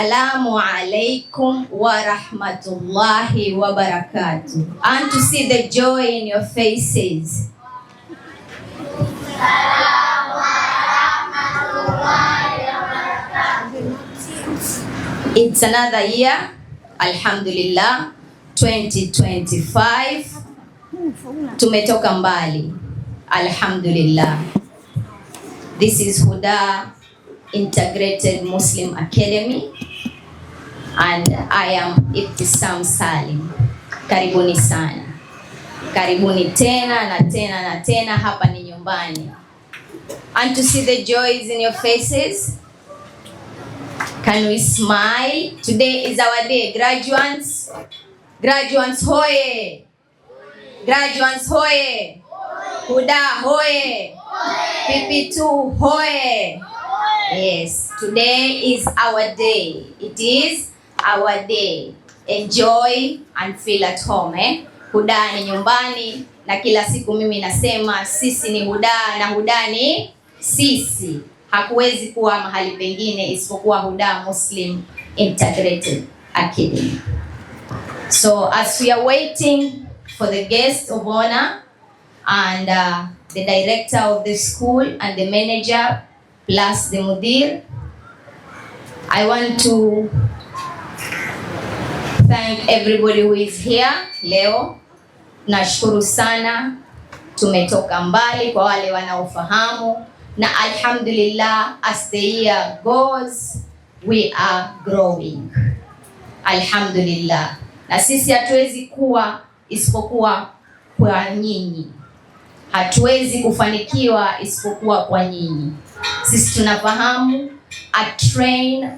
Assalamu alaikum wa rahmatullahi wa barakatuh. And to see the joy in your faces. It's another year, alhamdulillah, 2025. Tumetoka mbali, alhamdulillah. This is Huda Integrated Muslim Academy and I am Ibtisam Salim. Karibuni sana. Karibuni tena na tena na tena, hapa ni nyumbani. And to see the joys in your faces. Can we smile? Today is our day. Graduates. Graduates hoye. Graduates hoye. Huda hoye. PP2 hoye. Yes, today is our day. It is our day. Enjoy and feel at home. Huda ni nyumbani na kila siku mimi nasema sisi ni Huda na Huda ni sisi. Hakuwezi kuwa mahali pengine isipokuwa Huda Muslim Integrated Academy. So as we are waiting for the guest of honor and the director of the school and the manager plus the mudir, I want to thank everybody who is here leo. Nashukuru sana, tumetoka mbali kwa wale wanaofahamu, na alhamdulillah, as the year goes we are growing, alhamdulillah. Na sisi hatuwezi kuwa isipokuwa kwa nyinyi, hatuwezi kufanikiwa isipokuwa kwa nyinyi. Sisi tunafahamu a chain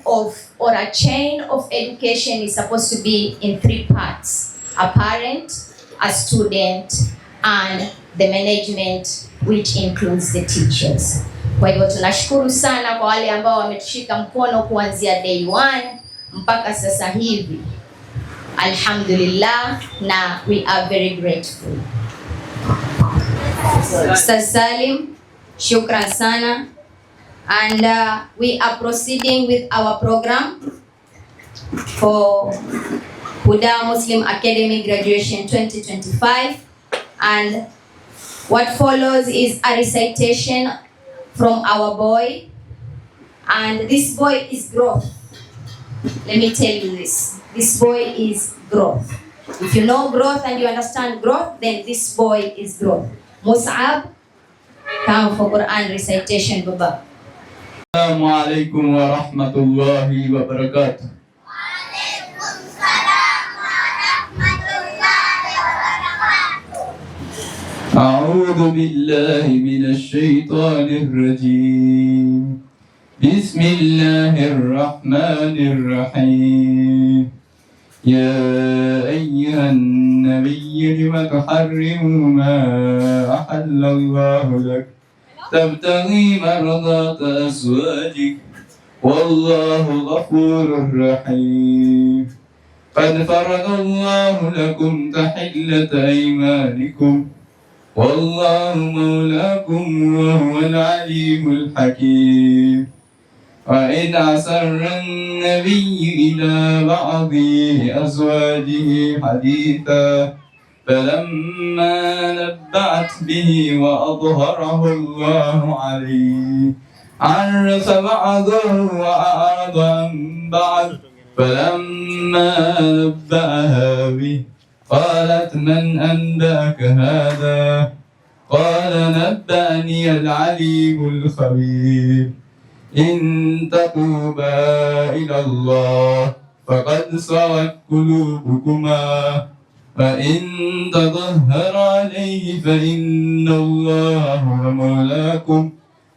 of education is supposed to be in 3 parts: a parent, a student and the management, which includes the teachers. Kwa hivyo tunashukuru sana kwa wale ambao wametushika mkono kuanzia day 1 mpaka sasa hivi, alhamdulillah, na we are very grateful. Ustaz Salim, shukran sana. And we are proceeding with our program for Huda Muslim Academy Graduation 2025, and what follows is a recitation from our boy, and this boy is growth. Let me tell you this boy is growth. If you know growth and you understand growth, then this boy is growth. Mus'ab, come for Quran recitation, Baba. Assalamu alaikum wa rahmatullahi wa barakatuh. Wa alaikum salam wa rahmatullahi wa barakatuh. A'udhu billahi minash shaitanir rajim. Bismillahir rahmanir rahim. Ya ayyuhan nabiyyu lima tuharrimu ma ahallallahu lak تبتغي مرضات أزواجك والله غفور رحيم قد فرض الله لكم تحلة أيمانكم والله مولاكم وهو العليم الحكيم وإن عسر النبي إلى بعض أزواجه حديثا فلما نبعت به وأظهره الله عليه عرف بعضه وأعرض عن بعض فلما نبأها به قالت من أنبأك هذا قال نبأني العليم الخبير إن تتوبا إلى الله فقد صغت قلوبكما فإن تظهر عليه فإن الله هو مولاكم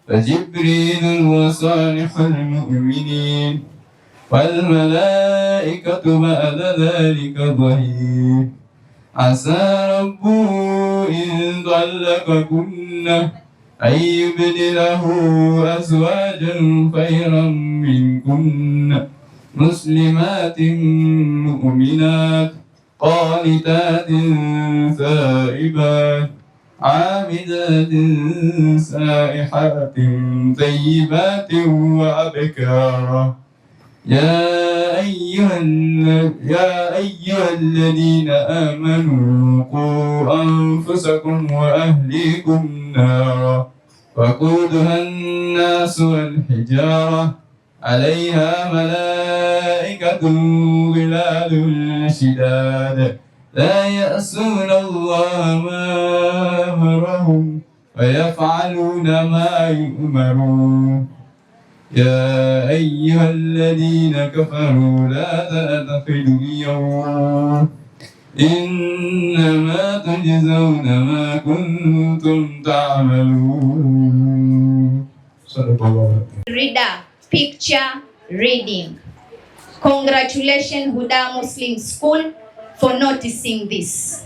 فجبريل وصالح المؤمنين والملائكة بعد ذلك ظهير عسى ربه إن طلقكن أن يبدله أزواجا خيرا منكن مسلمات مؤمنات قانتات ثائبات عابدات سائحات طيبات وأبكارا يا أيها الذين آمنوا قوا أنفسكم وأهليكم نارا وقودها الناس والحجارة عليها ملائكة غلال شداد لا يعصون الله ما أمرهم ويفعلون ما يؤمرون يا أيها الذين كفروا لا تتخذوا اليوم إنما تجزون ما كنتم تعملون. صدق الله. Reader, picture reading. Congratulations Huda Muslim School for noticing this.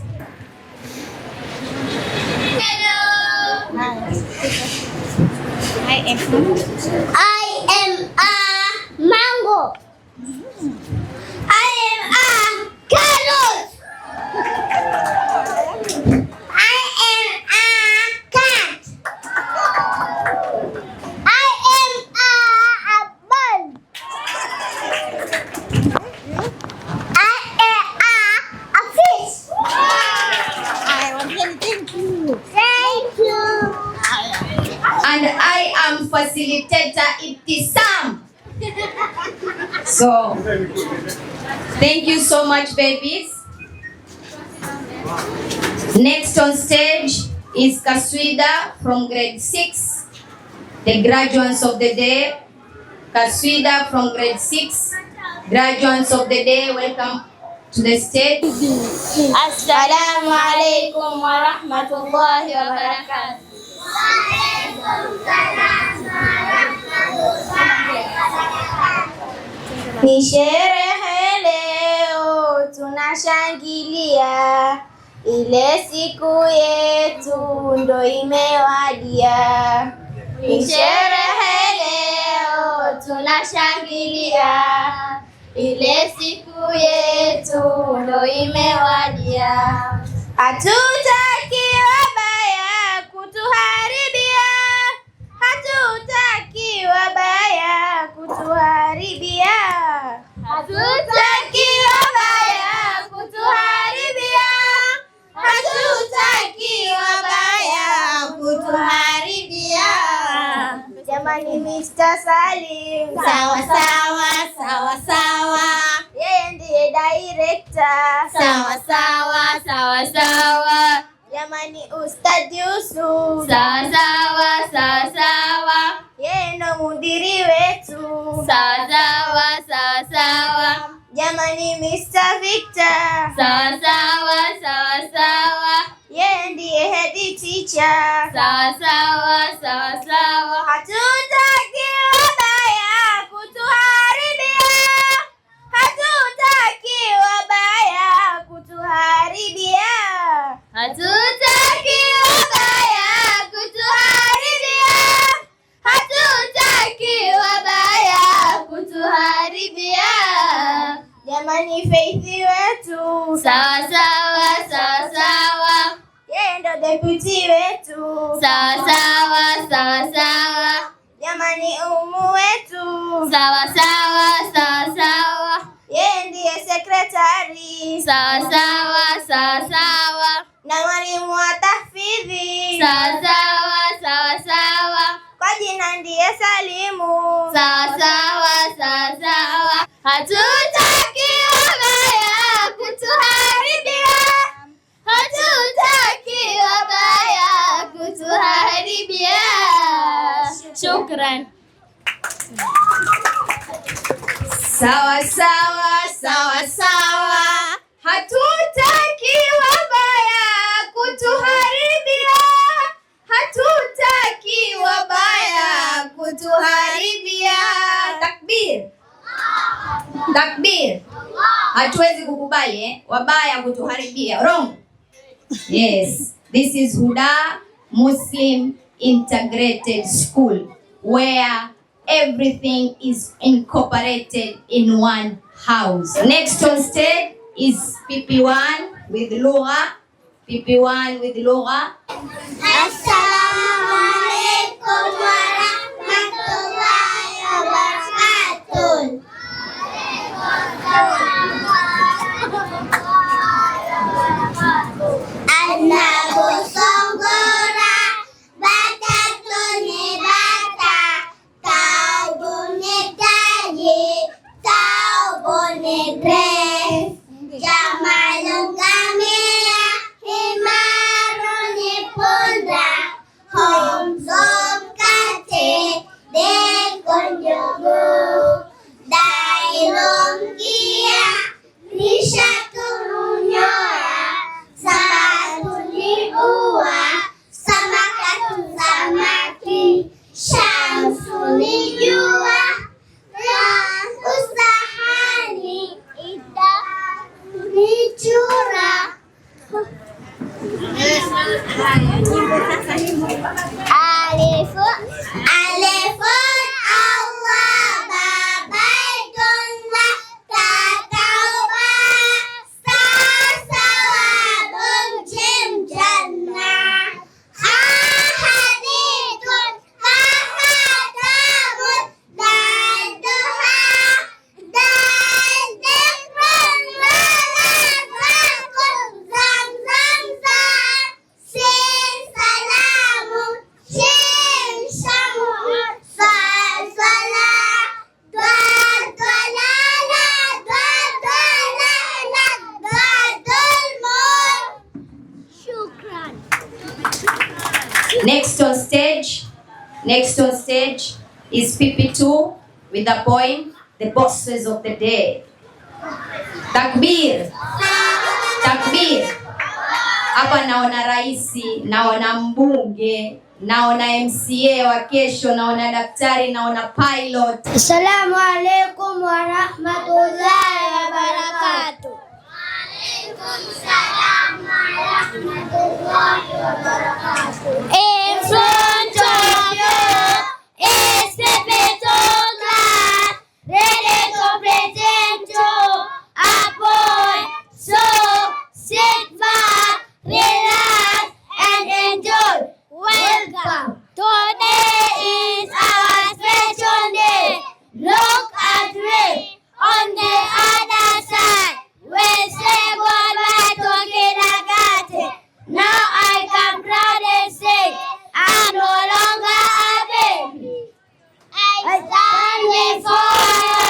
Hello. I am a mango. I am a carrot. I am a cat. I am a bird. I am a fish. thank you. Thank you. And I am facilitator Ibtisam. So, thank you so much, babies. Next on stage is Kaswida from grade 6, the graduates of the day. Kaswida from grade 6, graduates of the day, welcome to the stage. Assalamu alaikum wa rahmatullahi wa barakatuh. Ni sherehe leo tunashangilia, ile siku yetu ndo imewadia. Ni sherehe leo tunashangilia, ile siku yetu ndo imewadia. Hatutaki wabaya kutuharibia, hatutaki wabaya kutuharibia, hatutaki wabaya kutuharibia, hatutaki wabaya kutuharibia. Jamani, Mr. Salim, sawa sawa sawa sawa, yeye ndiye director, sawa sawa sawa sawa. Jamani, Ustadh Yusuf, sawa sawa sawa sawa, yeye ndo mudiri wetu, sawa sawa sawa sawa. Jamani, Mr. Victor, sawa sawa sawa sawa, yeye ndiye head teacher, sawa sawa sawa sawa. Hatutaki wabaya kutuharibia, hatutaki wabaya kutuharibia, hatutaki wabaya kutuharibia, hatutaki wabaya kutuharibia. Jamani, Faith wetu, sawa sawa sawa sawa, yeye ndo deputy wetu, sawa sawa sawa sawa. Jamani, Umu wetu, sawa sawa sawa sawa, yeye ndiye secretary, sawa sawa sawa sawa. Na mwalimu wa tahfidhi, sawa sawa sawa sawa, kwa jina ndiye Salimu, sawa sawa sawa sawa. Hatutaki wabaya kutuharibia, hatutaki wabaya kutuharibia. Shukran. Sawa sawa sawa sawa, hatutaki wabaya kutuharibia, hatutaki wabaya kutuharibia. Takbir, takbir. Hatuwezi kukubali wabaya kutuharibia. Wrong. Yes, this is Huda Muslim Integrated School, where everything is incorporated in one house. Next on stage is PP1 with Lugha. PP1 with Lugha. Assalamu alaikum wa rahmatullahi wa barakatuh. Next on stage is PP2 with the poem The Bosses of the Day. Takbir. Takbir. Hapa naona raisi, naona mbunge, naona MCA wa kesho, naona daktari, naona pilot. Assalamu alaikum wa rahmatullahi wa barakatuh. Waalaikum salam wa rahmatullahi wa barakatuh. In front of you is the better class, ready to present you a poem. So sit back, relax and enjoy. Welcome. Today is our special day. Look at me on the other side. We'll say goodbye to kindergarten. Now I can proudly say I'm no longer a baby. I stand before you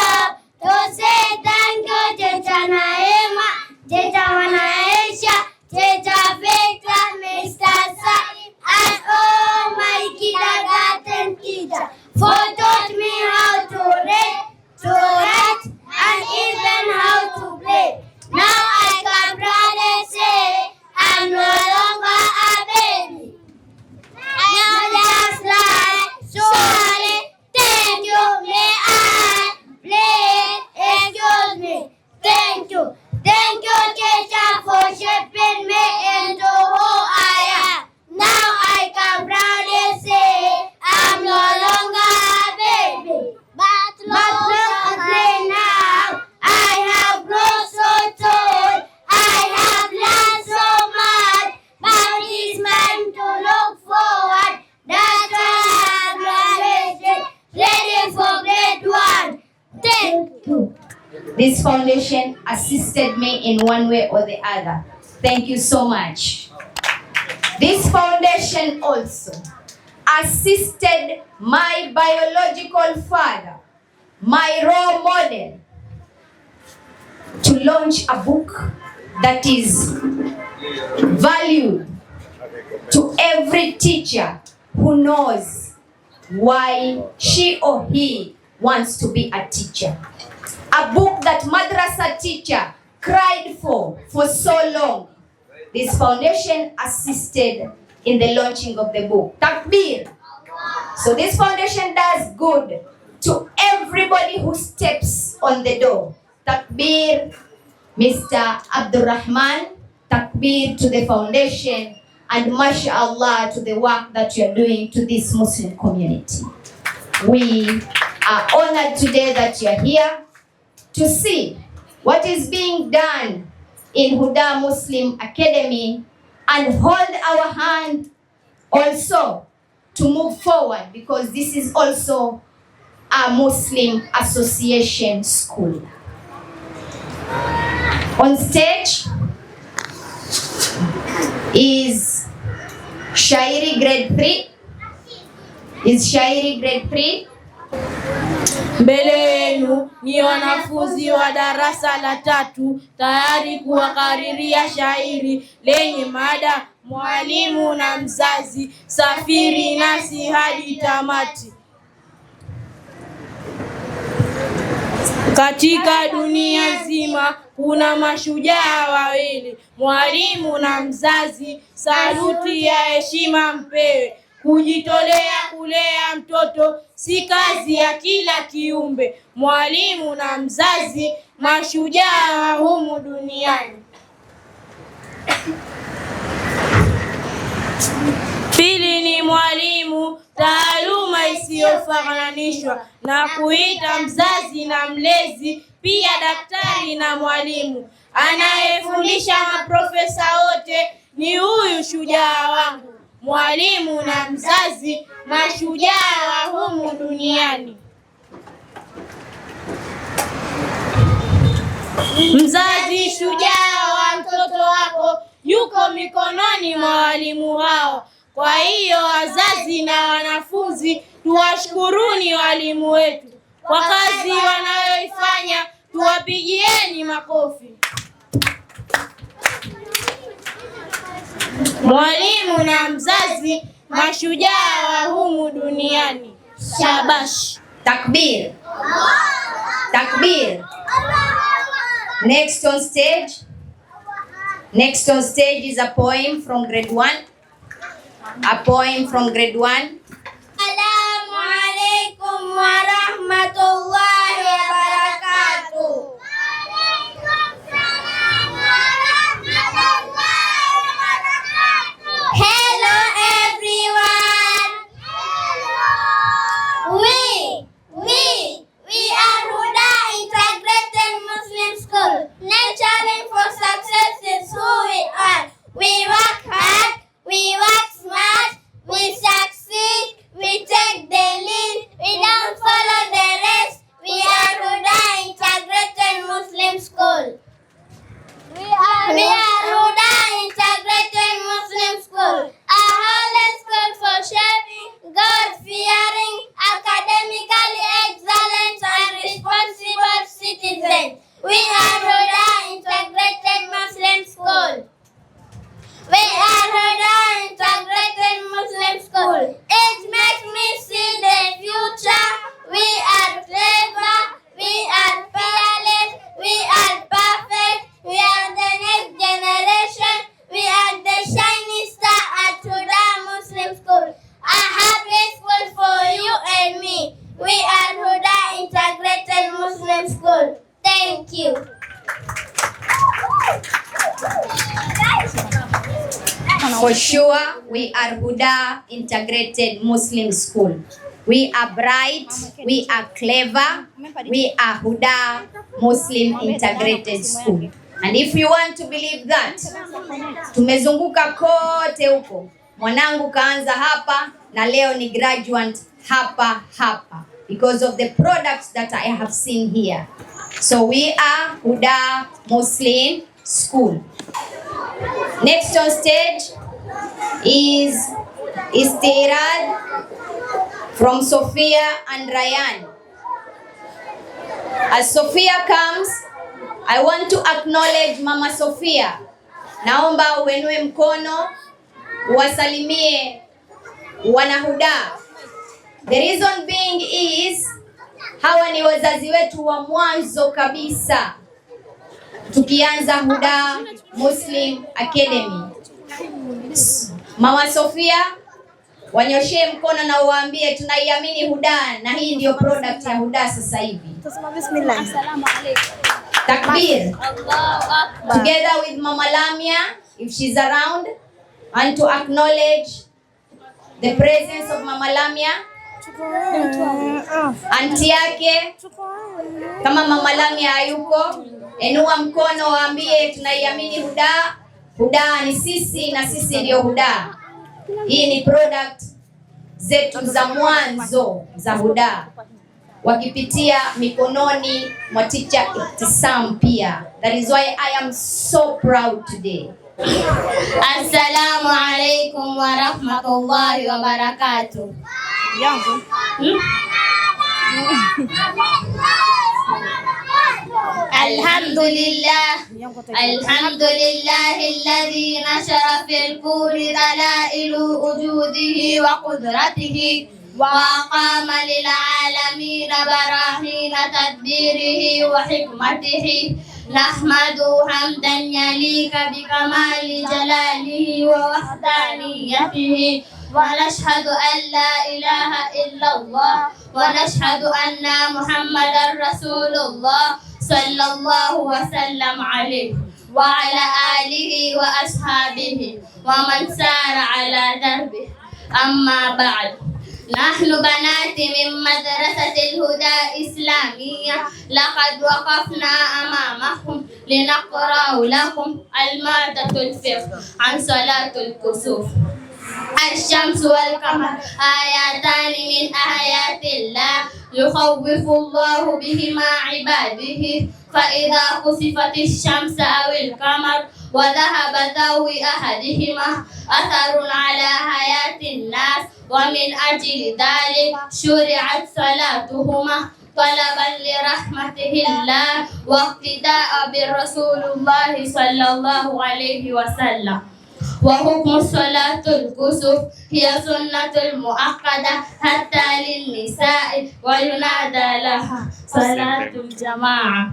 to say thank you, Teacher Naima, Teacher Wanaisha, Teacher Victor, Mr. Sai, and all my kindergarten teachers for taught me how to read, to write, and even how to play. Now I can proudly say I'm no longer a baby. Now just like sorry, thank you, may I please excuse me. Thank you, teacher, for shaping me into who I am. Now I can proudly say I'm no longer a baby. But look at me now, I have grown so tall, I have learned so much, but it's time to look forward. That's why I'm ready for grade 1. Thank you. This foundation assisted me in one way or the other. Thank you so much. This foundation also assisted my biological father, my role model, to launch a book that is valued to every teacher who knows why she or he wants to be a teacher. A book that madrasa teacher cried for so long. This foundation assisted in the launching of the book. Takbir. So this foundation does good to everybody who steps on the door. Takbir, Mr. Abdurrahman. Takbir to the foundation, and mashallah to the work that you are doing to this Muslim community. We are honored today that you are here to see what is being done in Huda Muslim Academy and hold our hand also to move forward, because this is also a Muslim association school. On stage is Shairi grade 3. Is Shairi grade 3? Mbele yenu ni wanafunzi wa darasa la 3 tayari kuwakariria shairi lenye mada mwalimu na mzazi, safiri nasi hadi tamati. Katika dunia nzima kuna mashujaa wawili, mwalimu na mzazi, saluti ya heshima mpewe. Kujitolea kulea mtoto si kazi ya kila kiumbe, mwalimu na mzazi, mashujaa wa humu duniani. Pili ni mwalimu, taaluma isiyofananishwa na kuita mzazi na mlezi, pia daktari na mwalimu. Anayefundisha maprofesa wote ni huyu shujaa wangu, mwalimu na mzazi, mashujaa wa humu duniani. Mzazi shujaa wa mtoto wako yuko mikononi mwa walimu hao. Kwa hiyo wazazi na wanafunzi, tuwashukuruni walimu wetu kwa kazi wanayoifanya, tuwapigieni makofi. Mwalimu na mzazi, mashujaa wa humu duniani. Shabash. Takbir. Takbir. Next on stage is a poem from grade 1. A poem from grade 1. Assalamu alaikum wa rahmatullahi wa barakatuh. Hello everyone. We are Huda Integrated Muslim School. Nurturing for success is who we are. We work hard, we work smart, we succeed, we take the lead, we don't follow the rest. We are Huda Integrated Muslim School. We are Huda Integrated Muslim School. A holy school for shaping God-fearing, academically excellent and responsible citizens. We are Huda Integrated Muslim School. We are Huda Integrated Muslim School. It makes me see the future. We are clever, we are fearless, we are perfect, we are the next generation, we are the shining star at Huda Muslim School. A happy school for you and me. We are Huda Integrated Muslim School. Thank you. For sure, we are Huda Integrated Muslim School. We are bright, we are clever, we are Huda Muslim Integrated School. And if you want to believe that, tumezunguka kote huko. Mwanangu kaanza hapa na leo ni graduate hapa. Because of the products that I have seen here. So we are Huda Muslim School. Next on stage is Istirad from Sophia and Ryan. As Sophia comes, I want to acknowledge Mama Sophia. Naomba uenue mkono, uwasalimie wanahuda. The reason being is, hawa ni wazazi wetu wa mwanzo kabisa tukianza Huda Muslim Academy. Mama Sophia, wanyoshe mkono na uwaambie tunaiamini Huda na hii ndio product ya Huda sasa hivi. Bismillah. Assalamu alaykum. Takbir. Allahu Akbar. Together with Mama Lamia, if she's around, and to acknowledge the presence of Mama Lamia, anti yake. Kama Mama Lamia hayuko, enua mkono waambie tunaiamini Huda. Huda ni sisi na sisi ndio Huda. Hii ni product zetu za mwanzo za Huda, wakipitia mikononi mwa teacher Ibtisam pia. That is why I am so proud today. Assalamu alaikum wa rahmatullahi wa barakatuh. الحمد لله الذي نشر في الكون دلائل وجوده وقدرته وأقام للعالمين براهين تدبيره وحكمته. نحمده حمدا يليق بكمال جلاله ووحدانيته، ونشهد أن لا إله إلا الله، ونشهد أن محمدا رسول الله صلى الله وسلم عليه. وعلى آله وأصحابه ومن سار على دربه. أما بعد، نحن بنات من مدرسة الهدى الإسلامية لقد وقفنا أمامكم لنقرأ لكم المادة الفقه عن صلاة الكسوف. الشمس والقمر آياتان من آيات الله يخوف الله بهما عباده، فإذا كسفت الشمس أو القمر وذهب ضوء أحدهما أثر على حياة الناس، ومن أجل ذلك شرعت صلاتهما طلبا لرحمته الله واقتداء برسول الله صلى الله عليه وسلم. وحكم صلاة الكسوف هي سنة المؤكدة حتى للنساء، وينادى لها صلاة الجماعة،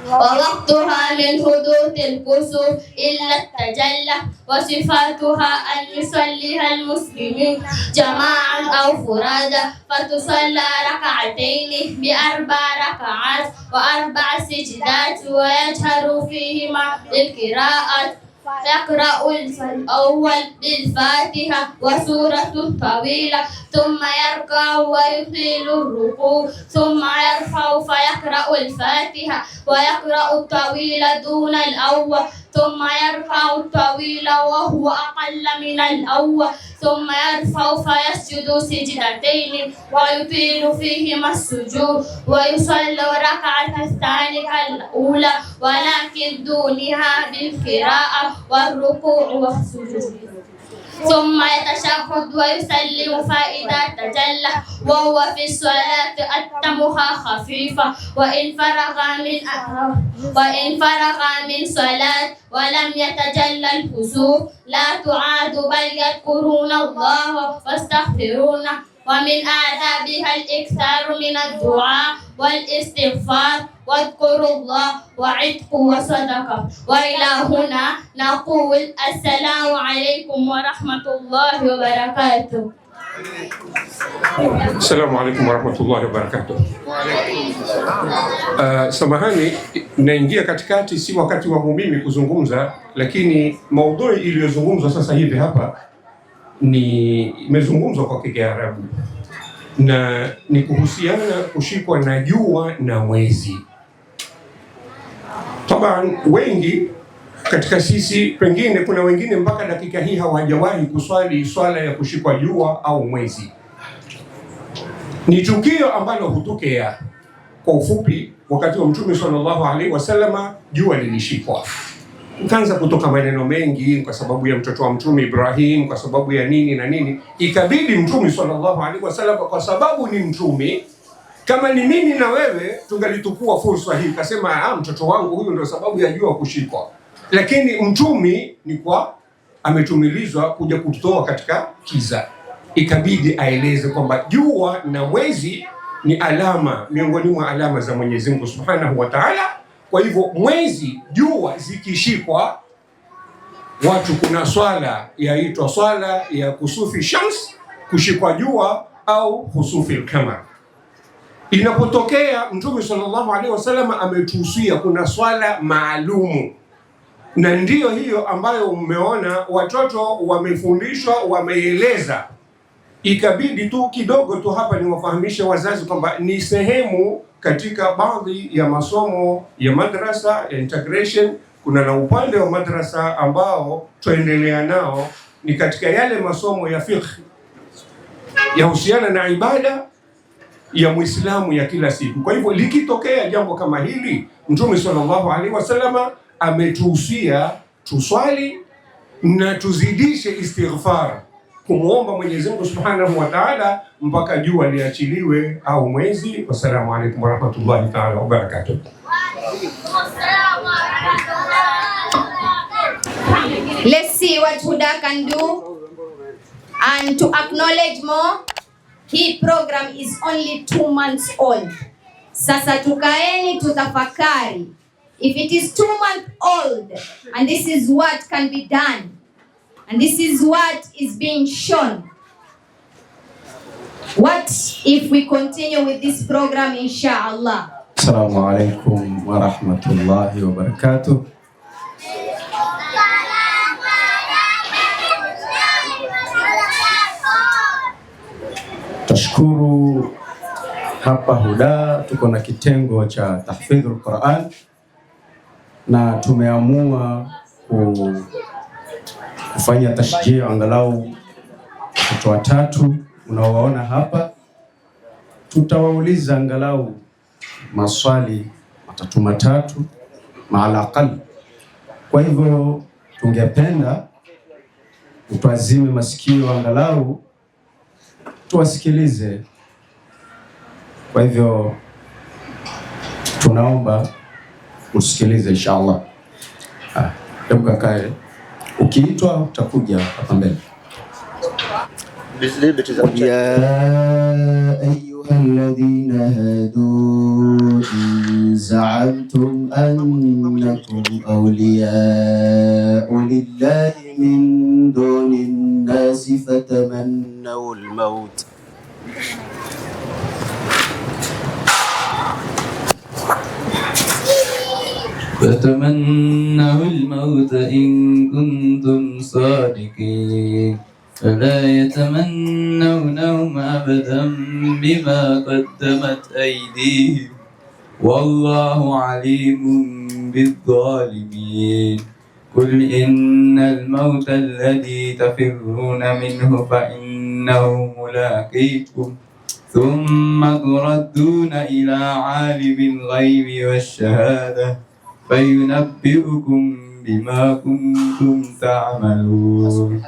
ووقتها من حدوث الكسوف إلا التجلى، وصفاتها أن يصليها المسلمين جماعا أو فرادا، فتصلى ركعتين ب4 ركعات و4 سجدات، ويجهر فيهما بالقراءة، يقرأ الأول بالفاتحة وسورة طويلة، ثم يركع ويطيل الركوع، ثم يرفع فيقرأ الفاتحة ويقرأ الطويل دون الأول، ثم يرفع الطويل وهو أقل من الأول، ثم يرفع فيسجد سجدتين ويطيل فيهما السجود، ويصلي ركعة الثانية الأولى ولكن دونها بالقراءة والركوع والسجود، ثم يتشهد ويسلم فإذا تجلى وهو في الصلاة أتمها خفيفة، وإن فرغ من صلاة ولم يتجلى الكسوف لا تعاد بل يذكرون الله واستغفرونه. ومن آدابها الإكثار من الدعاء والاستغفار واذكروا الله وعتق وصدقة. وإلى هنا نقول السلام عليكم ورحمة الله وبركاته. Assalamu alaikum warahmatullahi wabarakatuh. Samahani, naingia katikati, si wakati wangu mimi kuzungumza, lakini maudhui iliyozungumzwa sasa hivi hapa imezungumzwa kwa Kiarabu na ni kuhusiana kushikwa na jua na mwezi. Taban wengi katika sisi, pengine kuna wengine mpaka dakika hii hawajawahi kuswali swala ya kushikwa jua au mwezi. Ni tukio ambalo hutokea kwa ufupi wakati wa Mtume sallallahu alaihi wasallama, jua lilishikwa. Ikaanza kutoka maneno mengi kwa sababu ya mtoto wa Mtume Ibrahim, kwa sababu ya nini na nini. Ikabidi Mtume sallallahu alaihi wasallam, kwa sababu ni mtume, kama ni mimi na wewe tungalitukua fursa hii, kasema mtoto wangu huyu ndio sababu ya jua kushikwa. Lakini mtume ni kwa ametumilizwa kuja kutoa katika kiza, ikabidi aeleze kwamba jua na mwezi ni alama miongoni mwa alama za Mwenyezi Mungu Subhanahu wa Ta'ala. Kwa hivyo mwezi, jua zikishikwa, watu kuna swala yaitwa swala ya kusufi shams, kushikwa jua, au kusufi al-qamar. Inapotokea Mtume sallallahu alaihi wasallam ametuhusia kuna swala maalumu, na ndiyo hiyo ambayo mmeona watoto wamefundishwa, wameeleza. Ikabidi tu kidogo tu hapa niwafahamishe wazazi kwamba ni sehemu katika baadhi ya masomo ya madrasa ya integration. Kuna na upande wa madrasa ambao tuendelea nao, ni katika yale masomo ya fiqh yahusiana na ibada ya Muislamu ya kila siku. Kwa hivyo likitokea jambo kama hili, Mtume sallallahu alaihi wasallama ametuhusia tuswali na tuzidishe istighfar, kumuomba Mwenyezi Mungu Subhanahu wa Ta'ala mpaka jua liachiliwe au mwezi. Wassalamu alaikum warahmatullahi ta'ala wabarakatuh. Let's see what Huda can do. And to acknowledge more, hii program is only 2 months old. Sasa tukaeni tutafakari. If it is 2 months old and this is what can be done, and this is what is being shown, what if we continue with this program, inshallah? Assalamu alaikum wa rahmatullahi wa barakatuh. Nashukuru hapa Huda tuko na kitengo cha tahfidhul Quran na tumeamua kufanya tashjii angalau watoto watatu unaowaona hapa. Tutawauliza angalau maswali matatu maala aqal. Kwa hivyo tungependa tuazime masikio angalau tuwasikilize. Kwa hivyo tunaomba usikilize inshallah. Hebu kakae, ukiitwa utakuja hapa mbele. يا أيها الذين هادوا إن زعمتم أنكم أولياء لله من دون الناس فتمنوا الموت إن كنتم صادقين فلا يتمنونه أبدا بما قدمت أيديهم والله عليم بالظالمين. قل إن الموت الذي تفرون منه فإنه ملاقيكم ثم تردون إلى عالم الغيب والشهادة فينبئكم بما كنتم تعملون.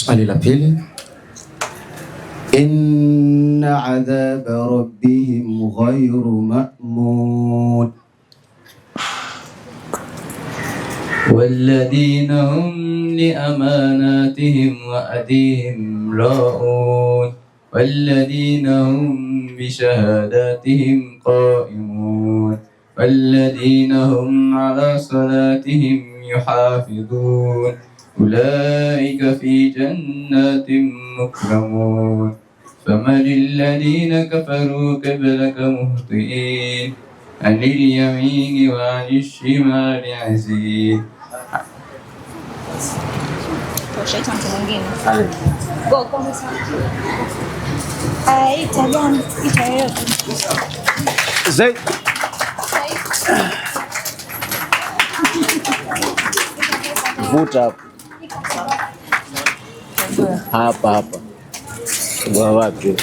Swali la pili, inna adhaba rabbihim ghayru ma'mun. والذين هم لأماناتهم وعهدهم راعون والذين هم بشهاداتهم قائمون والذين هم على صلاتهم يحافظون أولئك في جنات مكرمون. فمن الذين كفروا قبلك مهطئين عن اليمين وعن الشمال عزين. Zaid. Vuta hapa kwa wapi?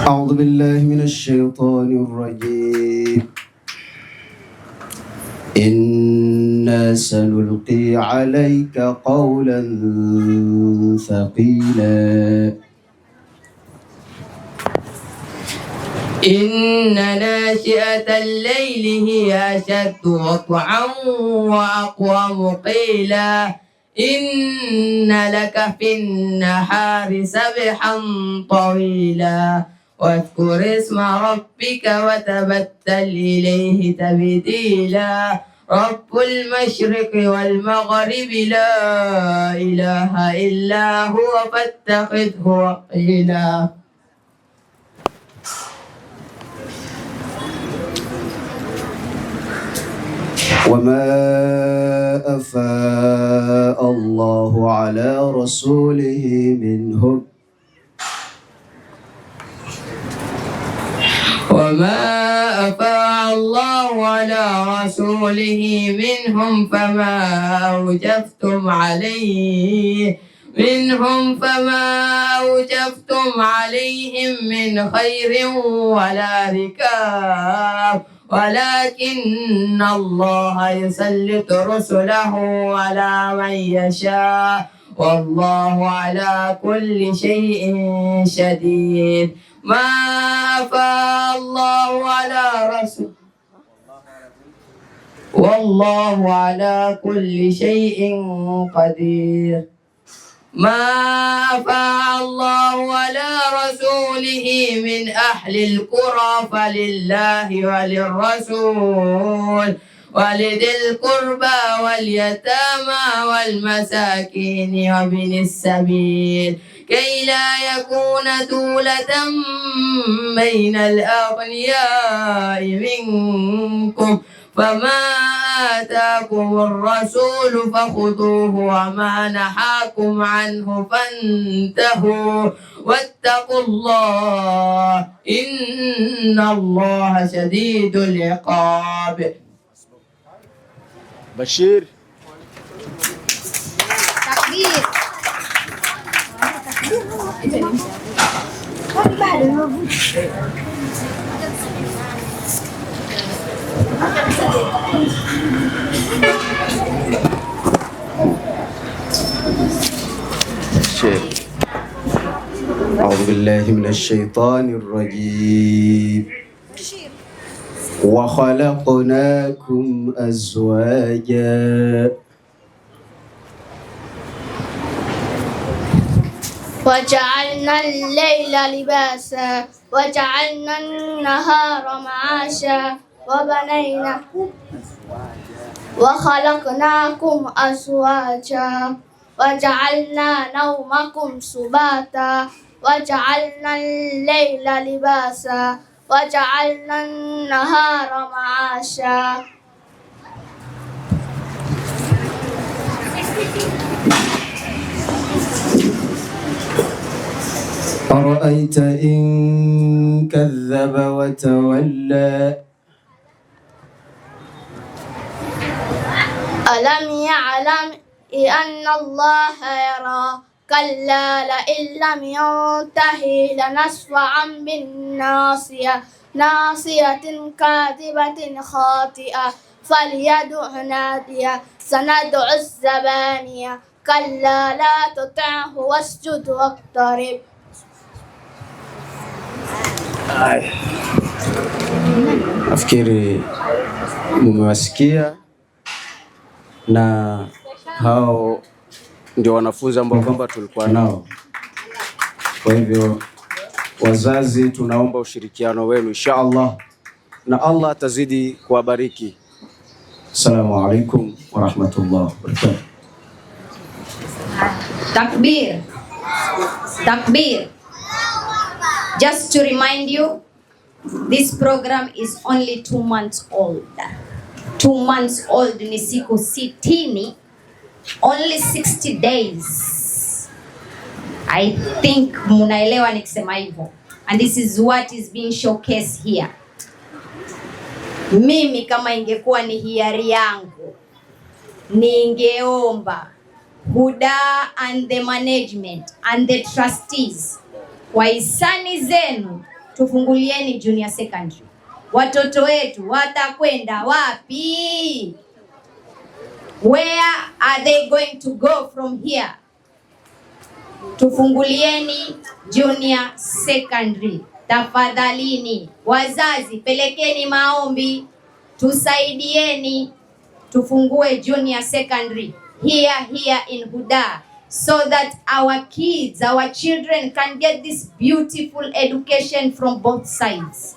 أعوذ بالله من الشيطان الرجيم. إنا سنلقي عليك قولا ثقيلا. إن ناشئة الليل هي أشد وطعا وأقوم قيلا. إن لك في النهار سبحا طويلا واذكر اسم ربك وتبتل إليه تبتيلا. رب المشرق والمغرب لا إله إلا هو فاتخذه وكيلا. وما أفاء الله على رسوله منهم فما أوجفتم عليهم من خير ولا ركاب ولكن الله يسلط رسله على من يشاء والله على كل شيء شديد. ما أفاء الله على رسوله والله على كل شيء قدير. ما أفاء الله على رسوله من أهل القرى فلله وللرسول ولذي القربى واليتامى والمساكين وابن السبيل كي لا يكون دولة بين الأغنياء منكم فما آتاكم الرسول فخذوه وما نهاكم عنه فانتهوا واتقوا الله إن الله شديد العقاب. بشير تكبير. أعوذ بالله من الشيطان الرجيم. وخلقناكم أزواجا وجعلنا الليل لباسا وجعلنا النهار معاشا وخلقناكم أزواجا وجعلنا نومكم سباتا وجعلنا الليل لباسا وجعلنا النهار معاشا. أرأيت إن كذب وتولى ألم يعلم أن الله يرى كلا لئن لم ينتهي لنسفعا بالناصية ناصية كاذبة خاطئة فليدع نادية سندع الزبانية كلا لا تطعه واسجد واقترب. Nafikiri mmewasikia, na hao ndio wanafunzi ambao kwamba tulikuwa nao. Kwa hivyo wazazi, tunaomba ushirikiano wenu inshallah, na Allah atazidi kuwabariki. Assalamu alaikum wa rahmatullahi wa barakatuh. Takbir. Takbir. Just to remind you, this program is only 2 months old. 2 months old ni siku 60, only 60 days. I think munaelewa nikisema hivyo. And this is what is being showcased here. Mimi kama ingekuwa ni hiari yangu, ningeomba Huda and the management and the trustees, kwa hisani zenu tufungulieni junior secondary. Watoto wetu watakwenda wapi? Where are they going to go from here? Tufungulieni junior secondary. Tafadhalini wazazi, pelekeni maombi, tusaidieni tufungue junior secondary here in Huda, so that our kids, our children can get this beautiful education from both sides.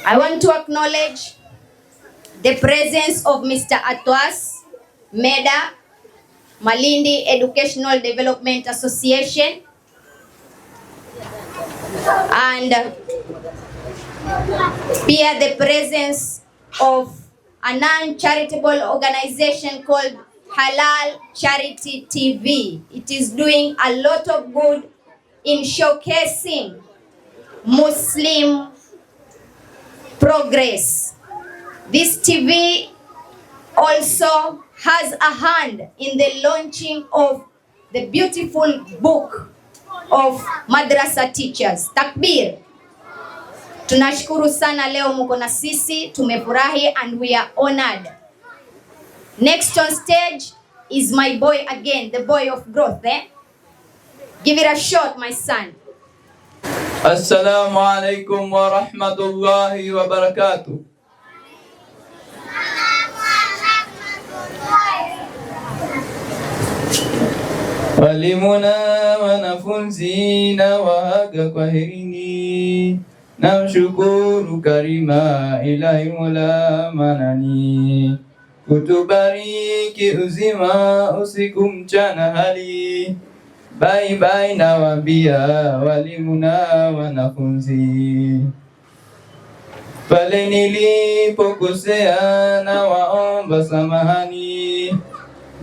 I want to acknowledge the presence of Mr. Atwas Meda, Malindi Educational Development Association, and here the presence of a non-charitable organization called Halal Charity TV. It is doing a lot of good in showcasing Muslim progress. This TV also has a hand in the launching of the beautiful book of madrasa teachers. Takbir. Tunashukuru sana leo mko na sisi, tumefurahi and we are honored. Next on stage is my boy again, the boy of growth, Give it a shot, my son. Assalamu alaikum wa rahmatullahi wa barakatuh. Walimuna wanafunzi na waaga kwaherini, namshukuru karima ilahi mola manani. kutubariki uzima usiku mchana hali. Bye bye nawaambia walimu na wanafunzi, pale nilipokosea na waomba samahani,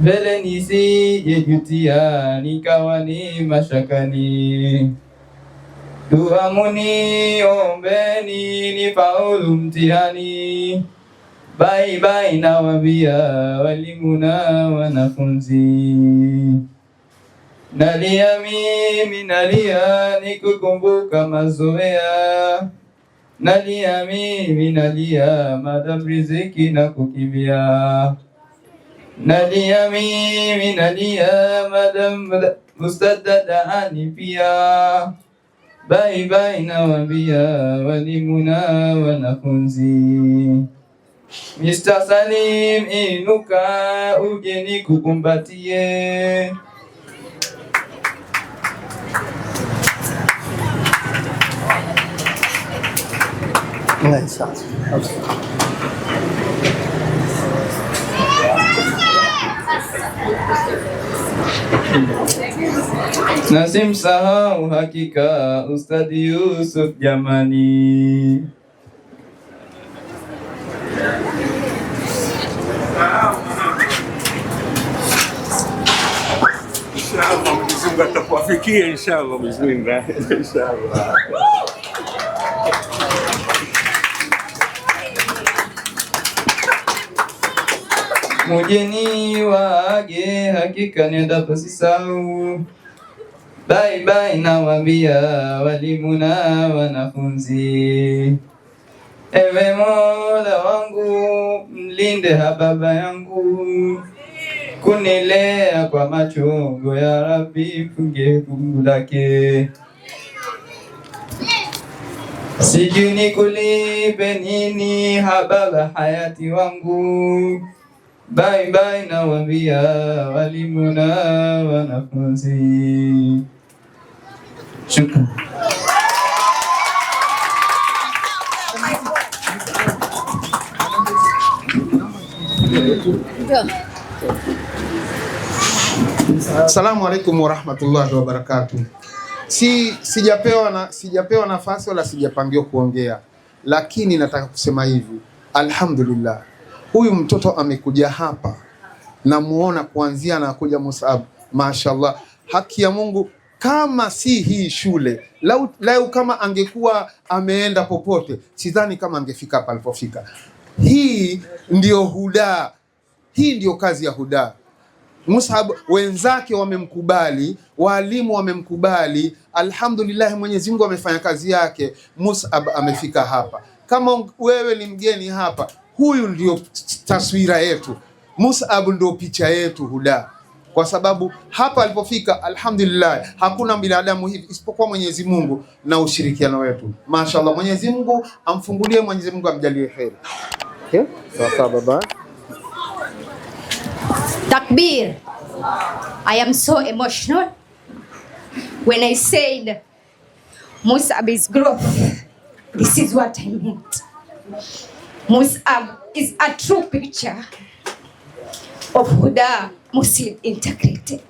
mbele nisijejutia nikawa ni mashakani. Dua muniombeni nifaulu mtihani. Bye bye nawaambia walimu na wanafunzi, nalia mimi nalia nikukumbuka mazoea, nalia mimi nalia madam riziki na kukimbia, nalia mimi nalia madam mustadada anipia. Bye bye nawaambia walimu na wanafunzi, Mr. Salim inuka uje nikukumbatie. Na simsahau hakika Ustadhi Yusuf jamani. Inshallah Mwenyezi Mungu atakuwafikia inshallah, bismillah inshallah. Mujeni waage hakika niendapo sisahau. Bye bye nawaambia walimu na wanafunzi, ewe Mola wangu mlinde hababa yangu, kunilea kwa machungu ya Rabbi funge fungu lake. Sijui nikulipe nini hababa hayati wangu. Bye bye nawaambia walimu na wanafunzi. Shukran. Assalamu alaikum warahmatullahi wabarakatuh. Sijapewa nafasi wala sijapangiwa kuongea, lakini nataka kusema hivi, alhamdulillah, huyu mtoto amekuja hapa, namuona kuanzia anakuja Mus'ab, mashaallah, haki ya Mungu. Kama si hii shule, lau kama angekuwa ameenda popote, sidhani kama angefika hapa alipofika. Hii ndio huda, hii ndio kazi ya huda. Mus'ab wenzake wamemkubali, walimu wamemkubali, alhamdulillah, Mwenyezi Mungu amefanya kazi yake. Mus'ab amefika hapa. Kama wewe ni mgeni hapa, huyu ndio taswira yetu, Mus'ab ndio picha yetu huda, kwa sababu hapa alipofika, alhamdulillah, hakuna binadamu hivi isipokuwa Mwenyezi Mungu na ushirikiano wetu. Mashaallah, Mwenyezi Mungu amfungulie, Mwenyezi Mungu amjalie heri. Okay? Sawa baba. Takbir. I am so emotional when I said Mus'ab is growth. This is what I meant. Mus'ab is a true picture of Huda Muslim Integrated.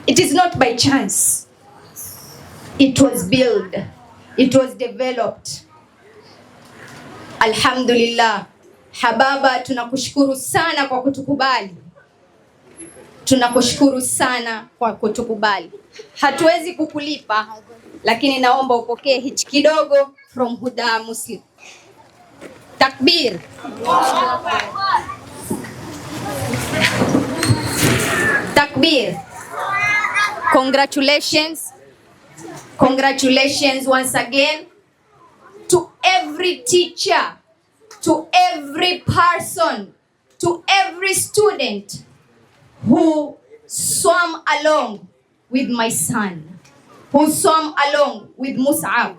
It is not by chance. It was built. It was developed. Alhamdulillah. Hababa, tunakushukuru sana kwa kutukubali. Tunakushukuru sana kwa kutukubali. Hatuwezi kukulipa, lakini naomba upokee hichi kidogo from Huda Muslim. Takbir. Takbir. Congratulations. Congratulations once again to every teacher, to every person, to every student who swam along with my son, who swam along with Mus'ab.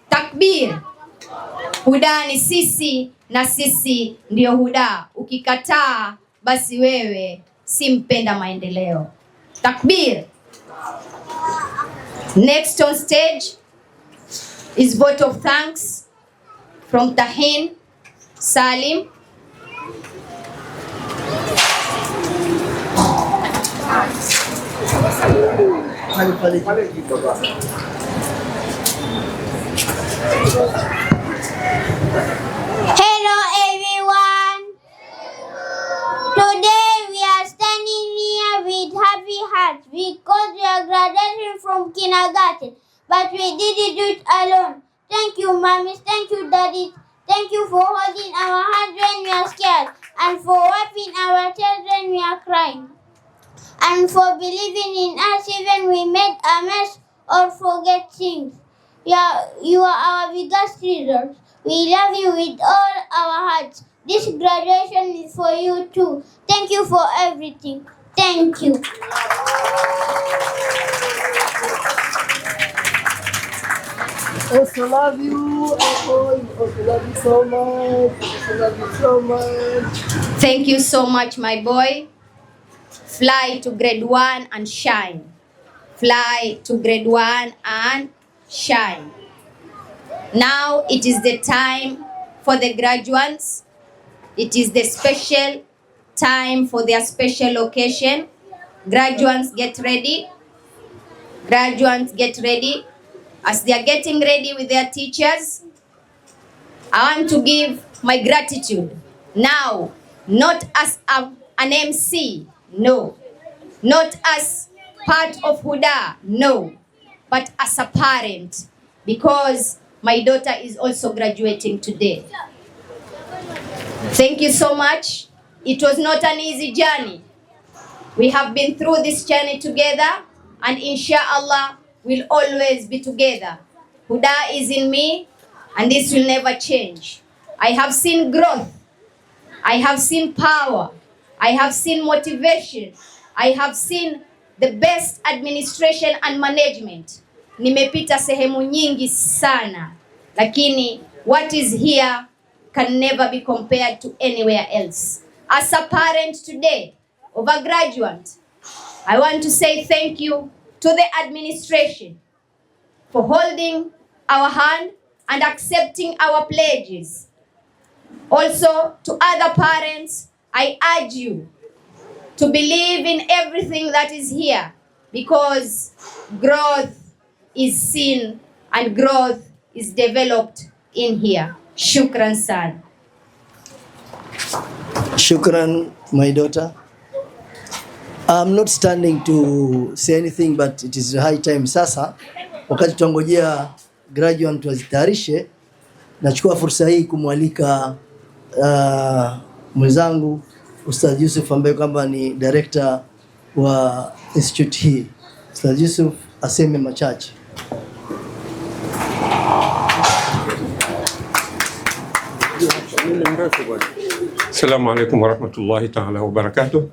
Takbir. Huda ni sisi na sisi ndio huda. Ukikataa basi wewe si mpenda maendeleo. Takbir. Next on stage is vote of thanks from Tahin Salim. Hello everyone. Today we are standing here with happy hearts because we are graduating from kindergarten, but we didn't do it alone. Thank you, mommies. Thank you, daddy. Thank you for holding our hands when we are scared, and for wiping our tears when we are crying, and for believing in us even we made a mess or forget things. You are our biggest treasures. We love you with all our hearts. This graduation is for you too. Thank you for everything. Thank you. I also love you. I also love you so much. I also love you so much. Thank you so much, my boy. Fly to grade 1 and shine. Fly to grade 1 and shine. Now it is the time for the graduates. It is the special time for their special occasion. Graduates, get ready. Graduates, get ready. As they are getting ready with their teachers, I want to give my gratitude now, not as an MC, no. Not as part of Huda, no. But as a parent, because my daughter is also graduating today. Thank you so much. It was not an easy journey. We have been through this journey together, and inshallah, we'll always be together. Huda is in me, and this will never change. I have seen growth. I have seen power. I have seen motivation. I have seen the best administration and management. Nimepita sehemu nyingi sana, lakini what is here can never be compared to anywhere else. As a parent today of a graduate, I want to say thank you to the administration for holding our hand and accepting our pledges. Also, to other parents, I urge you to believe in everything that is here, because growth is seen and growth is developed in here. Shukran sana. Shukran, my daughter. I'm not standing to say anything, but it is high time sasa, wakati tuangojea graduate wazitayarishe, nachukua fursa hii kumwalika mwenzangu Ustadh Yusuf ambaye kwamba ni director wa institute hii. Ustadh Yusuf aseme machache. Assalamu alaikum warahmatullahi ta'ala wabarakatuh.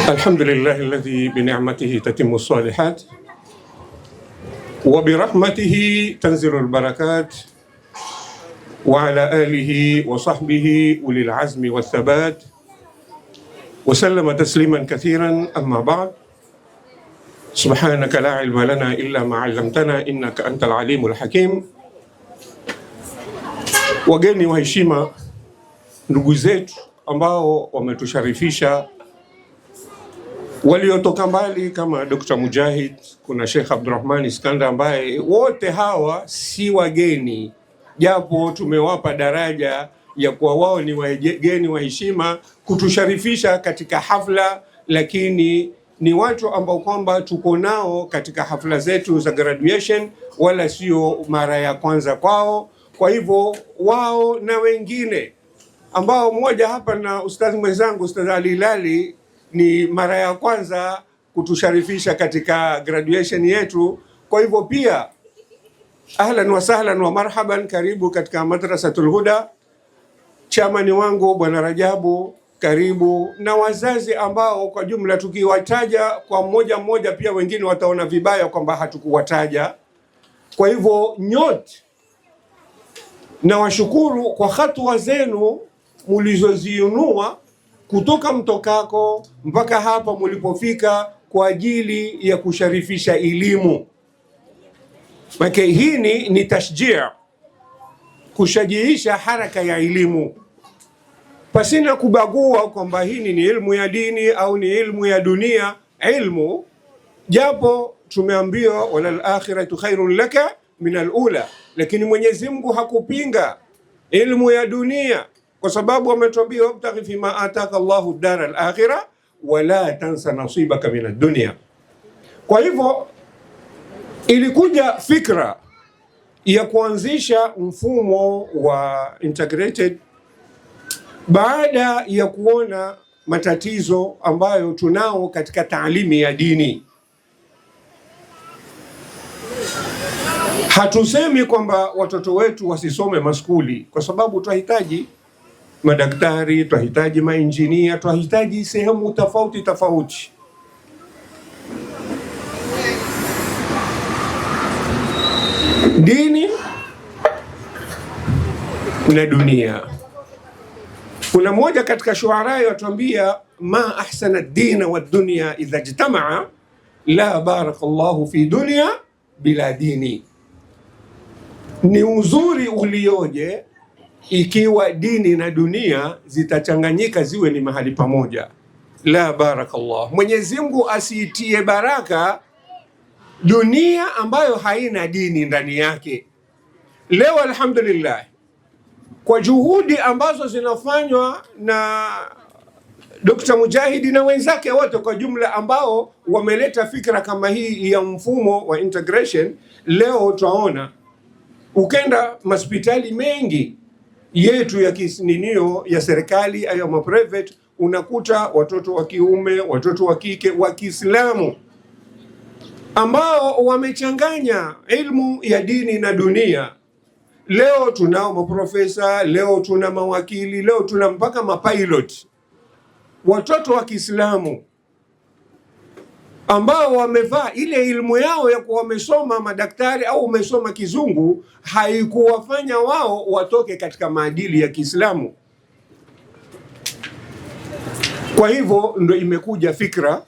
Alhamdulillahi alladhi bini'matihi tatimmu salihat wa birahmatihi tanzilu albarakat wa ala alihi wa sahbihi ulil azmi wa thabat wa sallama tasliman kathiran, amma ba'd. Subhanaka la ilma lana illa ma 'allamtana innaka antal alimul hakim. Wageni wa heshima, ndugu zetu ambao wametusharifisha, waliotoka mbali kama Dr. Mujahid, kuna Sheikh Abdurrahman Iskandar, ambaye wote hawa si wageni, japo tumewapa daraja ya kuwa wao ni wageni wa heshima kutusharifisha katika hafla, lakini ni watu ambao kwamba tuko nao katika hafla zetu za graduation, wala sio mara ya kwanza kwao. Kwa hivyo wao na wengine ambao mmoja hapa na ustadhi mwenzangu Ustadh Ali Hilali ni mara ya kwanza kutusharifisha katika graduation yetu. Kwa hivyo pia ahlan wa sahlan wa marhaban, karibu katika Madrasatul Huda. Chamani wangu Bwana Rajabu, karibu, na wazazi ambao kwa jumla tukiwataja kwa mmoja mmoja pia wengine wataona vibaya kwamba hatukuwataja. Kwa hivyo nyote na washukuru kwa hatua zenu mulizoziunua kutoka mtokako mpaka hapa mulipofika kwa ajili ya kusharifisha elimu. Maka hii ni tashjia, kushajiisha haraka ya elimu. pasina kubagua kwamba hii ni ilmu ya dini au ni ilmu ya dunia. Ilmu, japo tumeambiwa walal akhiratu khairun laka min alula, lakini Mwenyezi Mungu hakupinga ilmu ya dunia, kwa sababu ametuambia wabtaghi fima ataka Allahu dar al-akhirah wala tansa nasibaka min ad-dunya. Kwa hivyo ilikuja fikra ya kuanzisha mfumo wa integrated baada ya kuona matatizo ambayo tunao katika taalimi ya dini. Hatusemi kwamba watoto wetu wasisome maskuli, kwa sababu tunahitaji madaktari, tunahitaji mainjinia, tunahitaji sehemu tofauti tofauti. Dini na dunia. Kuna mmoja katika shuara yatuambia ma ahsana ad-dina wa dunya idha ijtamaa la barakallahu fi dunya bila dini. Ni uzuri ulioje ikiwa dini na dunia zitachanganyika ziwe ni mahali pamoja. La barakallah, Mwenyezi Mungu asiitie baraka dunia ambayo haina dini ndani yake. Leo alhamdulillah, kwa juhudi ambazo zinafanywa na Dr. Mujahidi na wenzake wote kwa jumla ambao wameleta fikra kama hii ya mfumo wa integration, leo tunaona ukenda hospitali mengi yetu ya kisinio ya serikali au ya private, unakuta watoto wa kiume, watoto wa kike wa Kiislamu ambao wamechanganya ilmu ya dini na dunia. Leo tunao maprofesa, leo tuna mawakili, leo tuna mpaka mapilot, watoto wa Kiislamu ambao wamevaa ile ilmu yao ya kuwa wamesoma madaktari au wamesoma kizungu, haikuwafanya wao watoke katika maadili ya Kiislamu. Kwa hivyo ndio imekuja fikra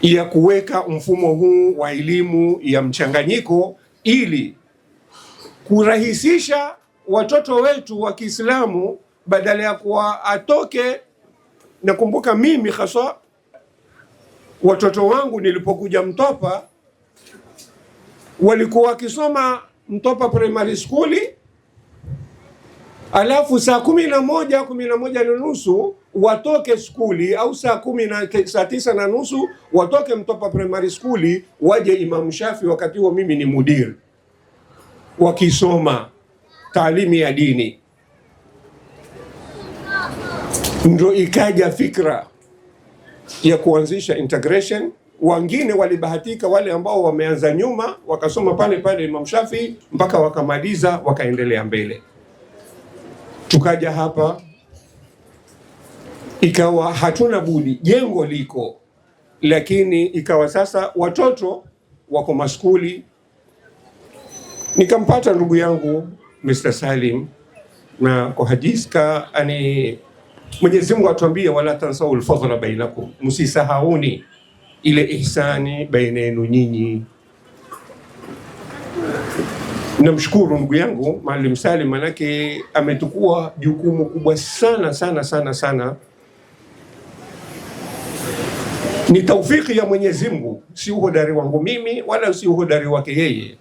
ya kuweka mfumo huu wa elimu ya mchanganyiko ili kurahisisha watoto wetu wa Kiislamu, badala ya kuwa atoke. Nakumbuka mimi hasa watoto wangu nilipokuja Mtopa walikuwa wakisoma Mtopa Primary School, alafu saa 11:30 watoke skuli, au saa 9:30 watoke Mtopa Primary School waje Imam Shafi, wakati huo mimi ni mudir, wakisoma taalimi ya dini. Ndio ikaja fikra ya kuanzisha integration. Wengine walibahatika, wale ambao wameanza nyuma wakasoma pale pale Imam Shafi mpaka wakamaliza wakaendelea mbele. Tukaja hapa ikawa hatuna budi, jengo liko, lakini ikawa sasa watoto wako maskuli. Nikampata ndugu yangu Mr. Salim na kwa hadiska ani Mwenyezi Mungu atuambia wala tansawul fadhla bainakum, msisahauni ile ihsani baina yenu nyinyi. Namshukuru ndugu yangu Maalim Salim, manake ametukua jukumu kubwa sana sana sana sana. Ni taufiki ya Mwenyezi Mungu, si uhodari wangu mimi wala si uhodari wake yeye.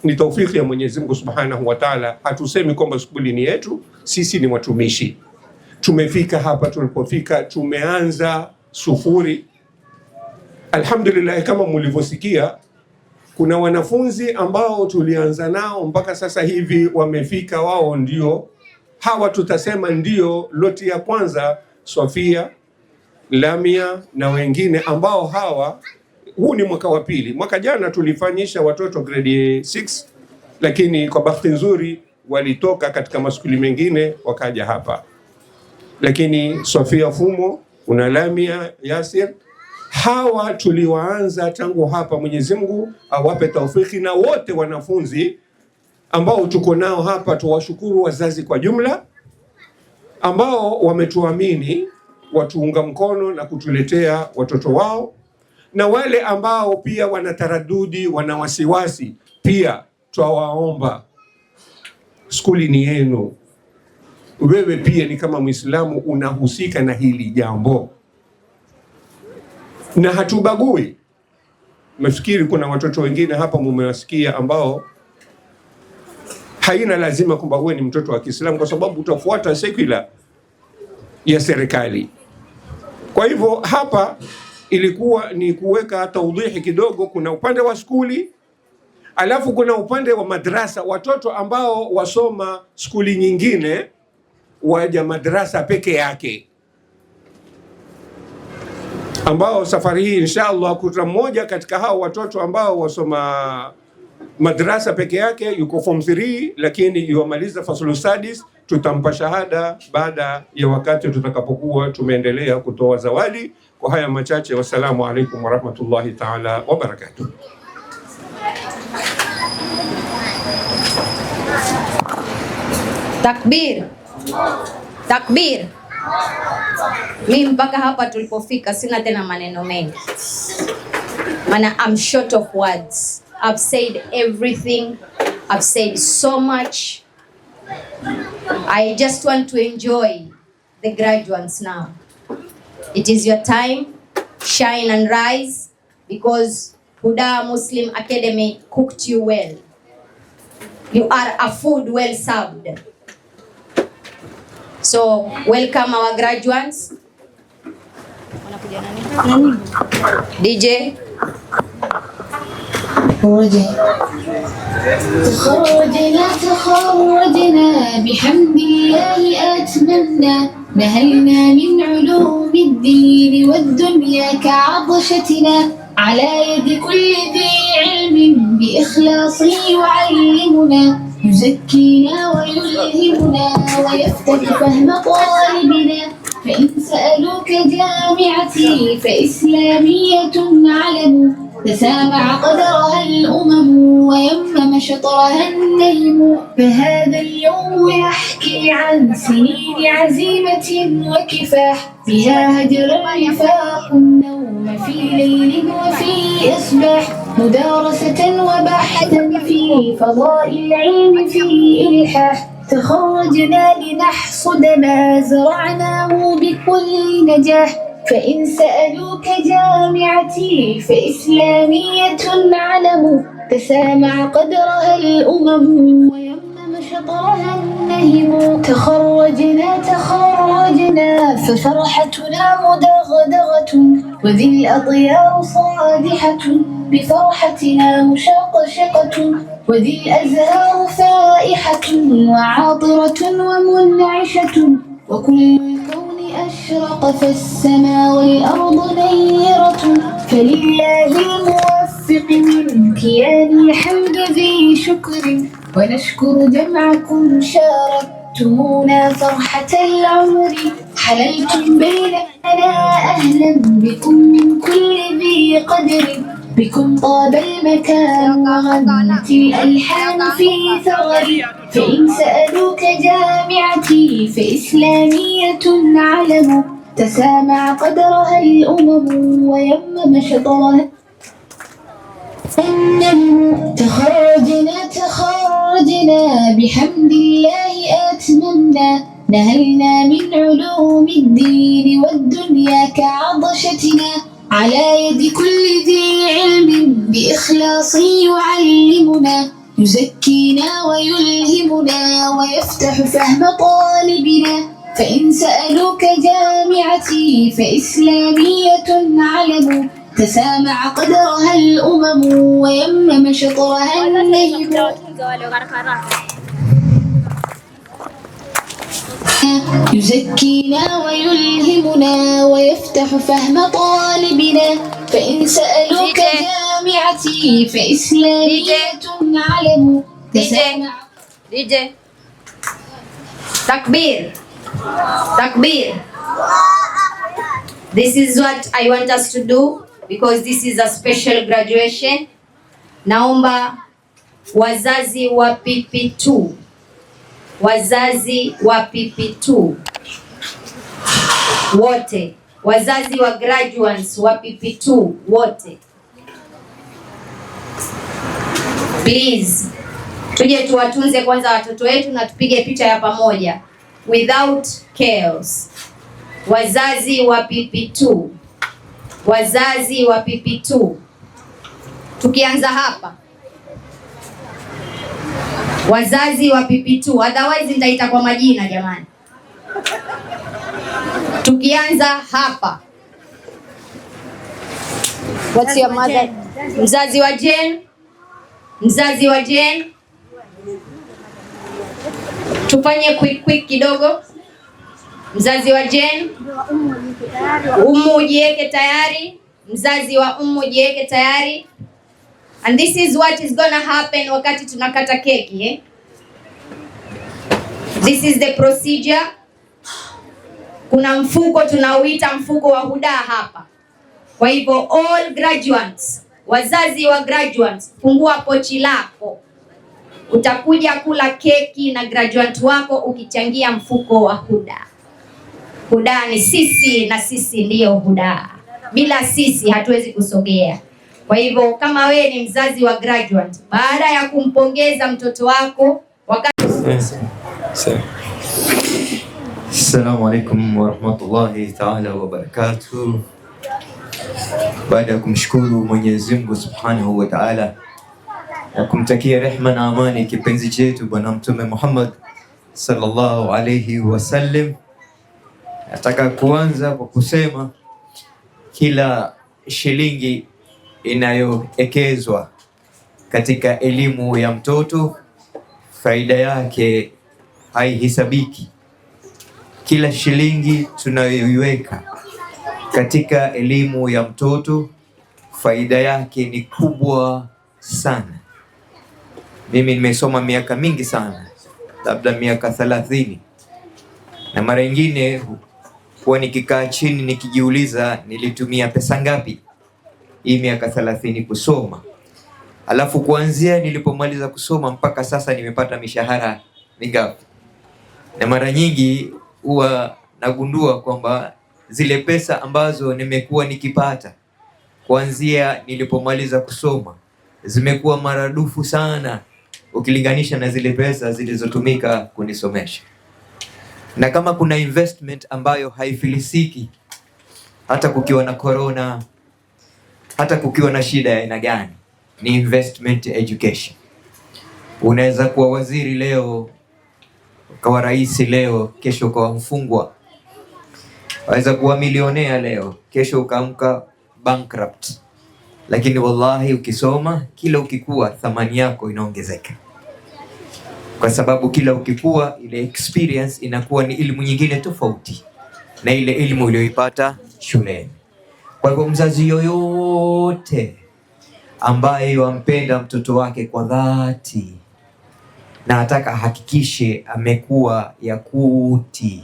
Ni taufiki ya Mwenyezi Mungu Subhanahu wa Ta'ala. Hatusemi kwamba skuli ni yetu, sisi ni watumishi. Tumefika hapa tulipofika, tumeanza sufuri. Alhamdulillah, kama mlivyosikia, kuna wanafunzi ambao tulianza nao mpaka sasa hivi wamefika, wao ndio hawa tutasema ndio loti ya kwanza, Sofia, Lamia na wengine ambao hawa, huu ni mwaka wa pili. Mwaka jana tulifanyisha watoto grade 6, lakini kwa bahati nzuri walitoka katika maskuli mengine wakaja hapa. Lakini Sofia Fumo, una Lamia Yasir, hawa tuliwaanza tangu hapa. Mwenyezi Mungu awape taufiki, na wote wanafunzi ambao tuko nao hapa tuwashukuru wazazi kwa jumla ambao wametuamini, watuunga mkono na kutuletea watoto wao, na wale ambao pia wanataradudi, wana wasiwasi, pia twawaomba skuli ni yenu. wewe pia ni kama Muislamu unahusika na hili jambo, na hatubagui. Nafikiri kuna watoto wengine hapa mumewasikia ambao haina lazima kwamba uwe ni mtoto wa Kiislamu, kwa sababu utafuata secular ya serikali. Kwa hivyo hapa ilikuwa ni kuweka taudhihi kidogo. Kuna upande wa skuli, alafu kuna upande wa madrasa. Watoto ambao wasoma skuli nyingine waja madrasa peke yake, ambao safari hii inshallah kuna mmoja katika hao watoto ambao wasoma madrasa peke yake yuko form 3, lakini yomaliza fasulu sadis. Tutampa shahada baada ya wakati tutakapokuwa tumeendelea kutoa zawadi. Kwa haya machache, wassalamu alaikum warahmatullahi taala wabarakatuh. Takbir, takbir. Mimi mpaka hapa tulipofika sina tena maneno mengi, maana I'm short of words. I've said everything. I've said so much. I just want to enjoy the graduates now. It is your time. Shine and rise, because Huda Muslim Academy cooked you well. You are a food well served. So welcome our graduates. DJ. تخرجنا بحمد الله أتممنا، نهلنا من علوم الدين والدنيا كعطشتنا، على يد كل ذي علم بإخلاص يعلمنا، يزكينا ويلهمنا ويفتح فهم طالبنا. فإن سألوك جامعتي فإسلامية علم، تسامع قدرها الأمم ويمم شطرها النهم. فهذا اليوم يحكي عن سنين عزيمة وكفاح، بها هجر الرفاق النوم في ليل وفي إصباح، مدارسة وبحثا في فضاء العلم في إلحاح. تخرجنا لنحصد ما زرعناه بكل نجاح، فإن سألوك جامعتي فإسلامية علم، تسامع قدرها الأمم ويمم شطرها النهم. تخرجنا ففرحتنا مدغدغة، وذي الأضياء صادحة، بفرحتنا مشقشقة، وذي الأزهار فائحة وعاطرة ومنعشة، وكل الكون أشرق فالسماء والأرض نيرة. فلله الموفق من كيان الحمد ذي شكر، ونشكر جمعكم شاركتمونا فرحة العمر. حللتم بيننا أهلا بكم من كل ذي قدر، بكم طاب المكان وغنت الألحان في ثغر. فإن سألوك جامعتي فإسلامية علم، تسامع قدرها الأمم ويمم شطرها النهم. تخرجنا بحمد الله أتممنا، نهلنا من علوم الدين والدنيا كعطشتنا، على يد كل ذي علم بإخلاص يعلمنا، يزكينا ويلهمنا ويفتح فهم طالبنا. فإن سألوك جامعتي فإسلامية علم، تسامع قدرها الأمم ويمم شطرها النهم. يزكينا ويلهمنا ويفتح فهم طالبنا. فإن سألوك جامعتي فإسلامية علم، تسامع. DJ. Takbir. Takbir. This is what I want us to do, because this is a special graduation. Naomba wazazi wa PP2, wazazi wa PP2 wote, wazazi wa graduates wa PP2 wote, please tuje tuwatunze kwanza watoto wetu na tupige picha ya pamoja. without chaos. Wazazi wa PP2, wazazi wa PP2, tukianza hapa, wazazi wa PP2, otherwise nitaita kwa majina jamani. Tukianza hapa, what's your mother? Mzazi wa Jane, mzazi wa Jane, tufanye quick kidogo. Mzazi wa Jane, Umu jiweke tayari. Mzazi wa Umu jiweke tayari. And this is what is gonna happen wakati tunakata keki, eh? This is the procedure. Kuna mfuko tunauita mfuko wa Huda hapa. Kwa hivyo all graduates, wazazi wa graduates, fungua pochi lako. Utakuja kula keki na graduate wako ukichangia mfuko wa Huda. Huda ni sisi na sisi ndiyo Huda. Bila sisi hatuwezi kusogea. Kwa hivyo kama wewe ni mzazi wa graduate, baada ya kumpongeza mtoto wako wakati Assalamu alaikum warahmatullahi ta'ala wabarakatuh. Baada ya kumshukuru Mwenyezi Mungu Subhanahu wa Ta'ala na kumtakia rehma na amani kipenzi chetu Bwana Mtume Muhammad sallallahu alayhi wasallam, nataka kuanza kwa kusema kila shilingi inayoekezwa katika elimu ya mtoto faida yake haihisabiki. Kila shilingi tunayoiweka katika elimu ya mtoto faida yake ni kubwa sana. Mimi nimesoma miaka mingi sana, labda miaka 30, na mara nyingine huwa nikikaa chini nikijiuliza nilitumia pesa ngapi hii miaka 30 kusoma. Alafu kuanzia nilipomaliza kusoma mpaka sasa nimepata mishahara mingapi. Na mara nyingi huwa nagundua kwamba zile pesa ambazo nimekuwa nikipata kuanzia nilipomaliza kusoma zimekuwa maradufu sana ukilinganisha na zile pesa zilizotumika kunisomesha. Na kama kuna investment ambayo haifilisiki hata kukiwa na corona, hata kukiwa na shida ya aina gani, ni investment education. Unaweza kuwa waziri leo, ukawa rais leo, kesho ukawa mfungwa. Waweza kuwa milionea leo, kesho ukaamka bankrupt. Lakini wallahi ukisoma, kila ukikua thamani yako inaongezeka. Kwa sababu kila ukikua ile experience inakuwa ni elimu nyingine tofauti na ile elimu uliyoipata shuleni. Kwa hivyo mzazi yoyote ambaye wampenda mtoto wake kwa dhati na ataka hakikishe amekuwa yakuti,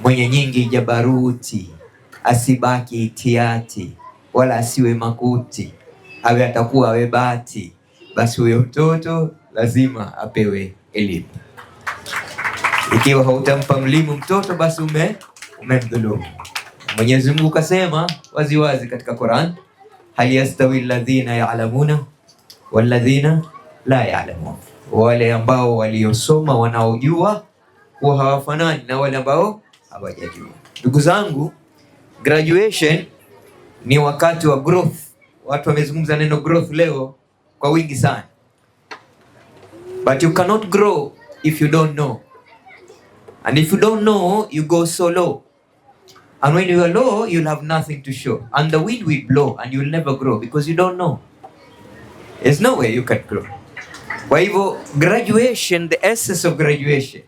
mwenye nyingi jabaruti, asibaki itiati wala asiwe makuti, awe atakuwa awe bati, basi huyo mtoto lazima apewe elimu. Ikiwa hautampa elimu mtoto, basi umemdhulumu. Mwenyezi Mungu kasema waziwazi katika Qur'an, hal yastawi alladhina ya'lamuna walladhina la ya'lamun. Wale ambao waliosoma wanaojua huwa hawafanani na wale ambao hawajajua. Ndugu zangu, graduation ni wakati wa growth. Watu wamezungumza neno growth leo kwa wingi sana. But you cannot grow if you don't know. And if you don't know, you go so low. And when you are low, you'll have nothing to show. And the wind will blow and you'll never grow because you don't know. There's no way you can grow. Kwa hivyo graduation, the essence of graduation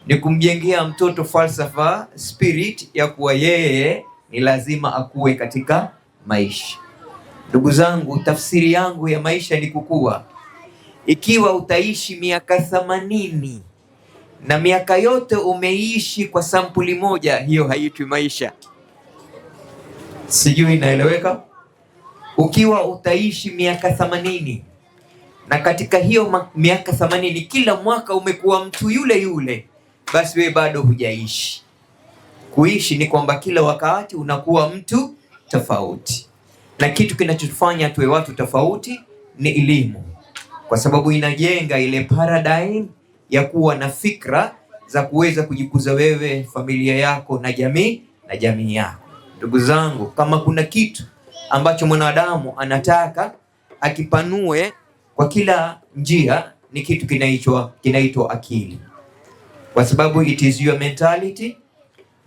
ni kumjengea mtoto falsafa, spirit ya kuwa yeye ni lazima akue katika maisha. Ndugu zangu, tafsiri yangu ya maisha ni kukua. Ikiwa utaishi miaka 80 na miaka yote umeishi kwa sampuli moja, hiyo haitwi maisha. Sijui inaeleweka? Ukiwa utaishi miaka 80 na katika hiyo miaka 80 kila mwaka umekuwa mtu yule yule, basi we bado hujaishi. Kuishi ni kwamba kila wakati unakuwa mtu tofauti. Na kitu kinachotufanya tuwe watu tofauti ni elimu. Kwa sababu inajenga ile paradigm ya kuwa na fikra za kuweza kujikuza wewe, familia yako na jamii yako. Ndugu zangu, kama kuna kitu ambacho mwanadamu anataka akipanue kwa kila njia ni kitu kinaitwa akili, kwa sababu it is your mentality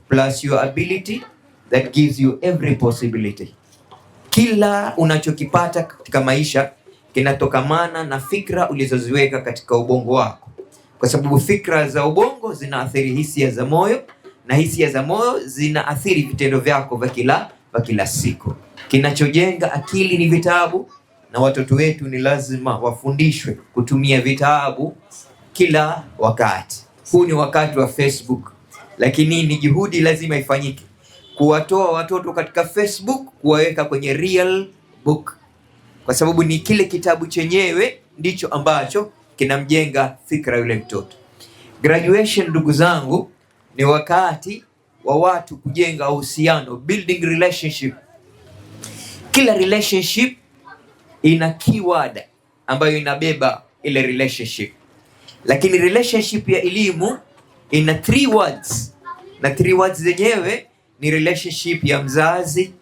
plus your ability that gives you every possibility. Kila unachokipata katika maisha kinatokamana na fikra ulizoziweka katika ubongo wako, kwa sababu fikra za ubongo zinaathiri hisia za moyo, na hisia za moyo zinaathiri vitendo vyako vya kila siku. Kinachojenga akili ni vitabu, na watoto wetu ni lazima wafundishwe kutumia vitabu kila wakati. Huu ni wakati wa Facebook, lakini ni juhudi lazima ifanyike kuwatoa watoto katika Facebook, kuwaweka kwenye real book, kwa sababu ni kile kitabu chenyewe ndicho ambacho kinamjenga fikra yule mtoto. Graduation, ndugu zangu, ni wakati wa watu kujenga uhusiano, building relationship. Kila relationship ina keyword ambayo inabeba ile relationship, lakini relationship ya elimu ina 3 words, na 3 words zenyewe ni relationship ya mzazi,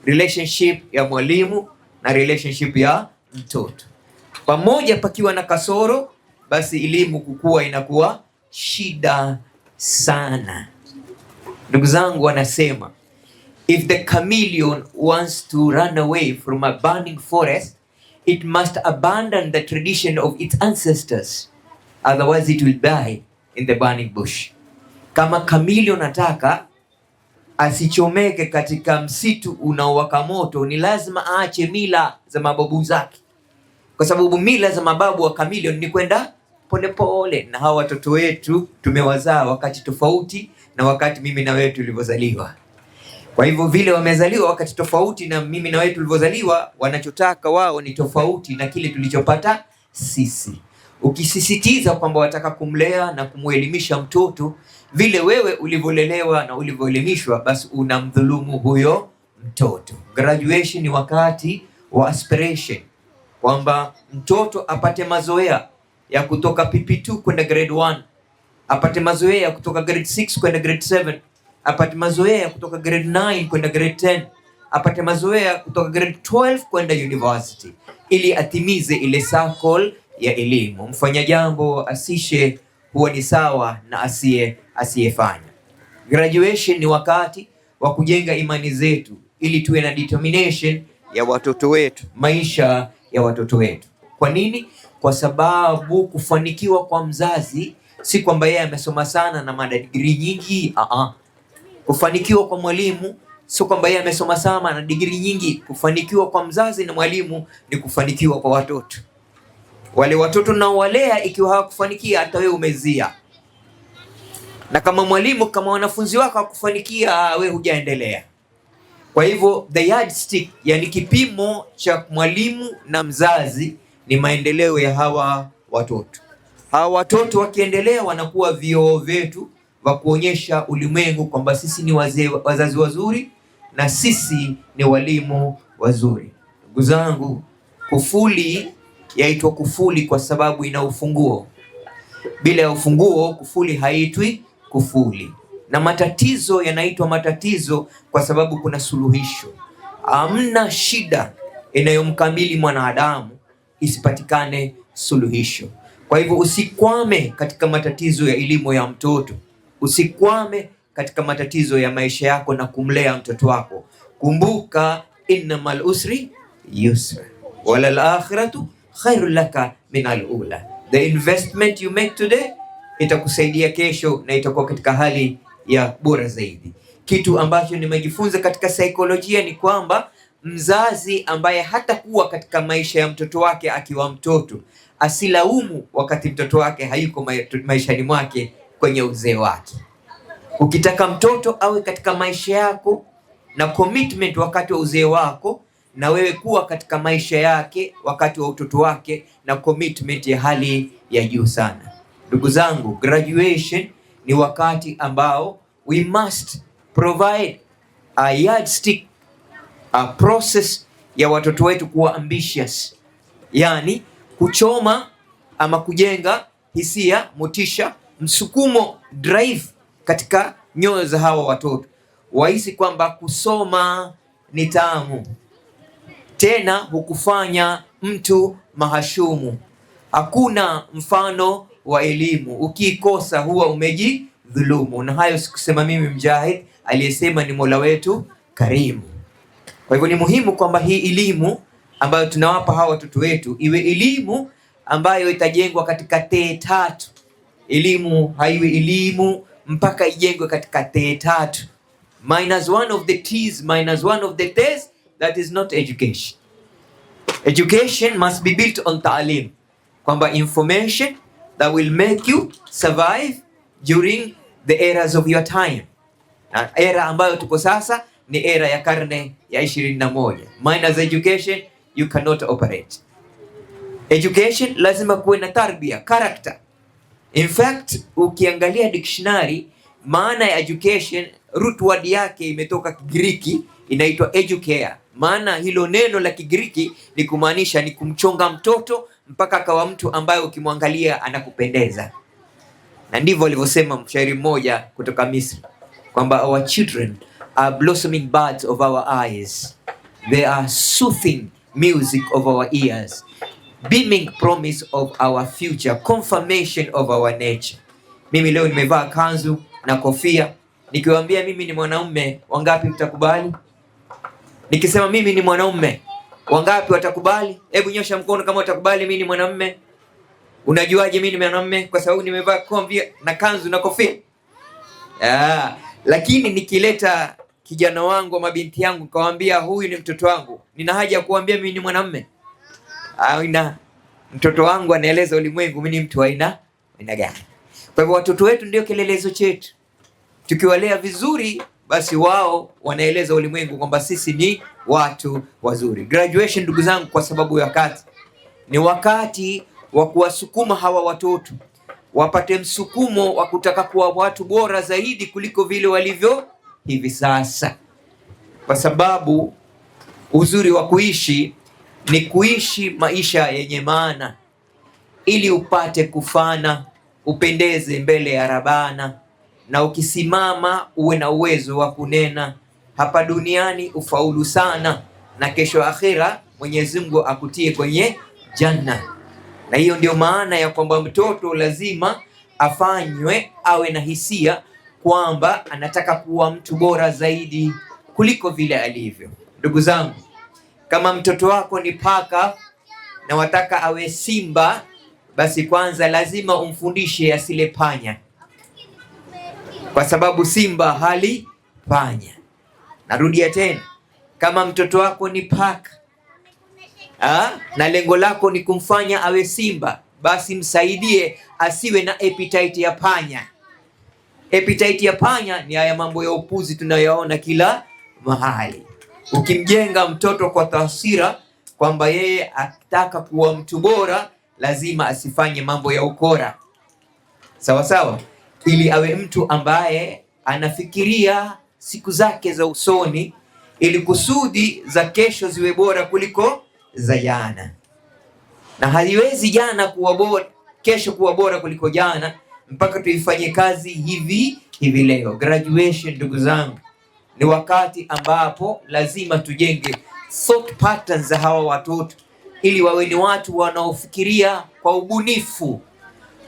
relationship ya mwalimu na relationship ya mtoto. Pamoja pakiwa na kasoro, basi elimu kukua inakuwa shida sana. Ndugu zangu, wanasema if the chameleon wants to run away from a burning forest, it must abandon the tradition of its ancestors, otherwise it will die in the burning bush. Kama chameleon nataka asichomeke katika msitu unaowaka moto, ni lazima aache mila za mababu zake, kwa sababu mila za mababu wa chameleon ni kwenda polepole. Na hawa watoto wetu tumewazaa wakati tofauti na wakati mimi na wewe tulivyozaliwa. Kwa hivyo vile wamezaliwa wakati tofauti na mimi na wewe tulivyozaliwa, wanachotaka wao ni tofauti na kile tulichopata sisi. Ukisisitiza kwamba wataka kumlea na kumuelimisha mtoto vile wewe ulivyolelewa na ulivyoelimishwa, basi unamdhulumu huyo mtoto. Graduation ni wakati wa aspiration, kwamba mtoto apate mazoea ya kutoka PP2 kwenda grade 1, apate mazoea ya kutoka grade 6 kwenda grade 7, apate mazoea ya kutoka grade 9 kwenda grade 10, apate mazoea kutoka grade 12 kwenda university, ili atimize ile circle ya elimu. Mfanya jambo asishe huwa ni sawa na asiyefanya. Graduation ni wakati wa kujenga imani zetu, ili tuwe na determination ya watoto wetu, maisha ya watoto wetu. Kwa nini? Kwa sababu kufanikiwa kwa mzazi si kwamba yeye amesoma sana na madigrii nyingi. Kufanikiwa kwa mwalimu sio kwamba yeye amesoma sana na degree nyingi. Kufanikiwa kwa mzazi na mwalimu ni kufanikiwa kwa watoto. Wale watoto na walea, ikiwa hawakufanikia, hata wewe umezia. Na kama mwalimu, kama wanafunzi wako hawakufanikia, wewe hujaendelea. Kwa hivyo the yardstick, yani kipimo cha mwalimu na mzazi, ni maendeleo ya hawa watoto. Hawa watoto wakiendelea, wanakuwa vioo vyetu wa kuonyesha ulimwengu kwamba sisi ni wazazi wazuri na sisi ni walimu wazuri. Ndugu zangu, kufuli yaitwa kufuli kwa sababu ina ufunguo. Bila ya ufunguo, kufuli haitwi kufuli. Na matatizo yanaitwa matatizo kwa sababu kuna suluhisho. Hamna shida inayomkabili mwanadamu isipatikane suluhisho. Kwa hivyo usikwame katika matatizo ya elimu ya mtoto. Usikwame katika matatizo ya maisha yako na kumlea mtoto wako. Kumbuka, innamal usri yusra walal akhiratu khairul laka min al-ula. The investment you make today itakusaidia kesho na itakuwa katika hali ya bora zaidi. Kitu ambacho nimejifunza katika saikolojia ni kwamba mzazi ambaye hatakuwa katika maisha ya mtoto wake akiwa mtoto, asilaumu wakati mtoto wake hayuko maishani mwake kwenye uzee wake. Ukitaka mtoto awe katika maisha yako na commitment wakati wa uzee wako, na wewe kuwa katika maisha yake wakati wa utoto wake na commitment ya hali ya juu sana. Ndugu zangu, graduation ni wakati ambao we must provide a yardstick, a process ya watoto wetu kuwa ambitious, yani kuchoma ama kujenga hisia, motisha, msukumo drive katika nyoyo za hawa watoto, wahisi kwamba kusoma ni tamu, tena hukufanya mtu mahashumu. Hakuna mfano wa elimu, ukiikosa huwa umejidhulumu. Na hayo sikusema mimi Mjahid, aliyesema ni Mola wetu Karimu. Kwa hivyo ni muhimu kwamba hii elimu ambayo tunawapa hawa watoto wetu iwe elimu ambayo itajengwa katika tee tatu. Elimu haiwi elimu mpaka ijengwe katika tee tatu. Minus one of the T's, minus one of the T's, that is not education. Education must be built on ta'lim, kwamba information that will make you survive during the eras of your time. Na era ambayo tuko sasa ni era ya karne ya 21. Minus education you cannot operate. Education lazima kuwe na tarbia, character. In fact, ukiangalia dictionary, maana ya education, root word yake imetoka Kigiriki, inaitwa educare. Maana hilo neno la Kigiriki ni kumaanisha ni kumchonga mtoto mpaka akawa mtu ambaye ukimwangalia anakupendeza. Na ndivyo alivyosema mshairi mmoja kutoka Misri, kwamba our children are blossoming buds of our eyes. They are soothing music of our ears. Beaming promise of our future, confirmation of our nature. Mimi leo nimevaa kanzu na kofia. Nikiwaambia mimi ni mwanaume, wangapi mtakubali? Nikisema mimi ni mwanaume, wangapi watakubali? Hebu nyosha mkono kama utakubali mimi ni mwanaume. Unajuaje mimi ni mwanaume? Kwa sababu nimevaa kofia na kanzu na kofia. Lakini nikileta kijana wangu, mabinti yangu, kawaambia huyu ni mtoto wangu, nina haja ya kuambia mimi ni mwanamume? Aina mtoto wangu anaeleza ulimwengu mimi ni mtu wa aina gani. Kwa hivyo watoto wetu ndio kielelezo chetu. Tukiwalea vizuri, basi wao wanaeleza ulimwengu kwamba sisi ni watu wazuri. Graduation, ndugu zangu, kwa sababu ya wakati, ni wakati wa kuwasukuma hawa watoto wapate msukumo wa kutaka kuwa watu bora zaidi kuliko vile walivyo hivi sasa, kwa sababu uzuri wa kuishi ni kuishi maisha yenye maana, ili upate kufana, upendeze mbele ya Rabana, na ukisimama uwe na uwezo wa kunena. Hapa duniani ufaulu sana, na kesho akhira Mwenyezi Mungu akutie kwenye janna. Na hiyo ndio maana ya kwamba mtoto lazima afanywe awe na hisia kwamba anataka kuwa mtu bora zaidi kuliko vile alivyo. Ndugu zangu, kama mtoto wako ni paka na wataka awe simba, basi kwanza lazima umfundishe asile panya, kwa sababu simba hali panya. Narudia tena, kama mtoto wako ni paka na lengo lako ni kumfanya awe simba, basi msaidie asiwe na appetite ya panya. Appetite ya panya ni haya mambo ya upuzi tunayoona kila mahali. Ukimjenga mtoto kwa taswira kwamba yeye akitaka kuwa mtu bora lazima asifanye mambo ya ukora, sawa sawa, ili awe mtu ambaye anafikiria siku zake za usoni, ili kusudi za kesho ziwe bora kuliko za jana. Na haiwezi jana kuwa bora, kesho kuwa bora kuliko jana, mpaka tuifanye kazi hivi leo. Graduation, ndugu zangu, ni wakati ambapo lazima tujenge thought patterns za hawa watoto, ili wawe ni watu wanaofikiria kwa ubunifu.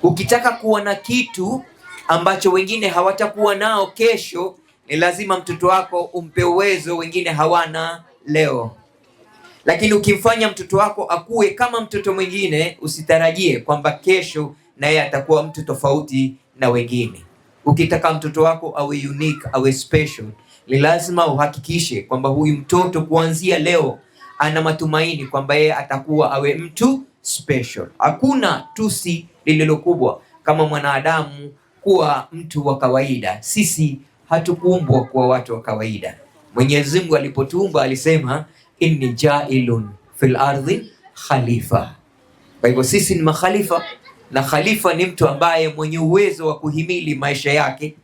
Ukitaka kuwa na kitu ambacho wengine hawatakuwa nao kesho, ni lazima mtoto wako umpe uwezo wengine hawana leo. Lakini ukimfanya mtoto wako akue kama mtoto mwingine, usitarajie kwamba kesho naye atakuwa mtu tofauti na wengine. Ukitaka mtoto wako awe unique, awe special, ni lazima uhakikishe kwamba huyu mtoto kuanzia leo ana matumaini kwamba yeye atakuwa awe mtu special. Hakuna tusi lililo kubwa kama mwanadamu kuwa mtu wa kawaida. Sisi hatukuumbwa kuwa watu wa kawaida. Mwenyezi Mungu alipotuumba alisema inni jailun fil ardhi khalifa. Kwa hivyo sisi ni makhalifa, na khalifa ni mtu ambaye mwenye uwezo wa kuhimili maisha yake,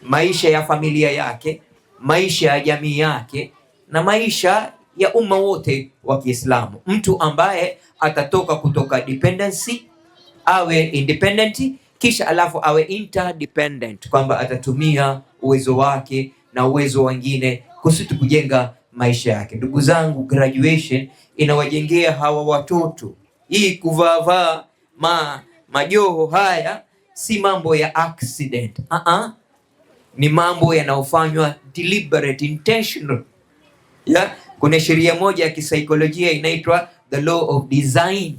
maisha ya familia yake, maisha ya jamii yake, na maisha ya umma wote wa Kiislamu. Mtu ambaye atatoka kutoka dependency awe independent, kisha alafu awe interdependent, kwamba atatumia uwezo wake na uwezo wengine kusudi kujenga maisha yake. Ndugu zangu, graduation inawajengea hawa watoto. Hii kuvaa majoho haya si mambo ya accident. Ni mambo yanayofanywa deliberate, intentional. Kuna sheria moja ya kisaikolojia inaitwa the law of design.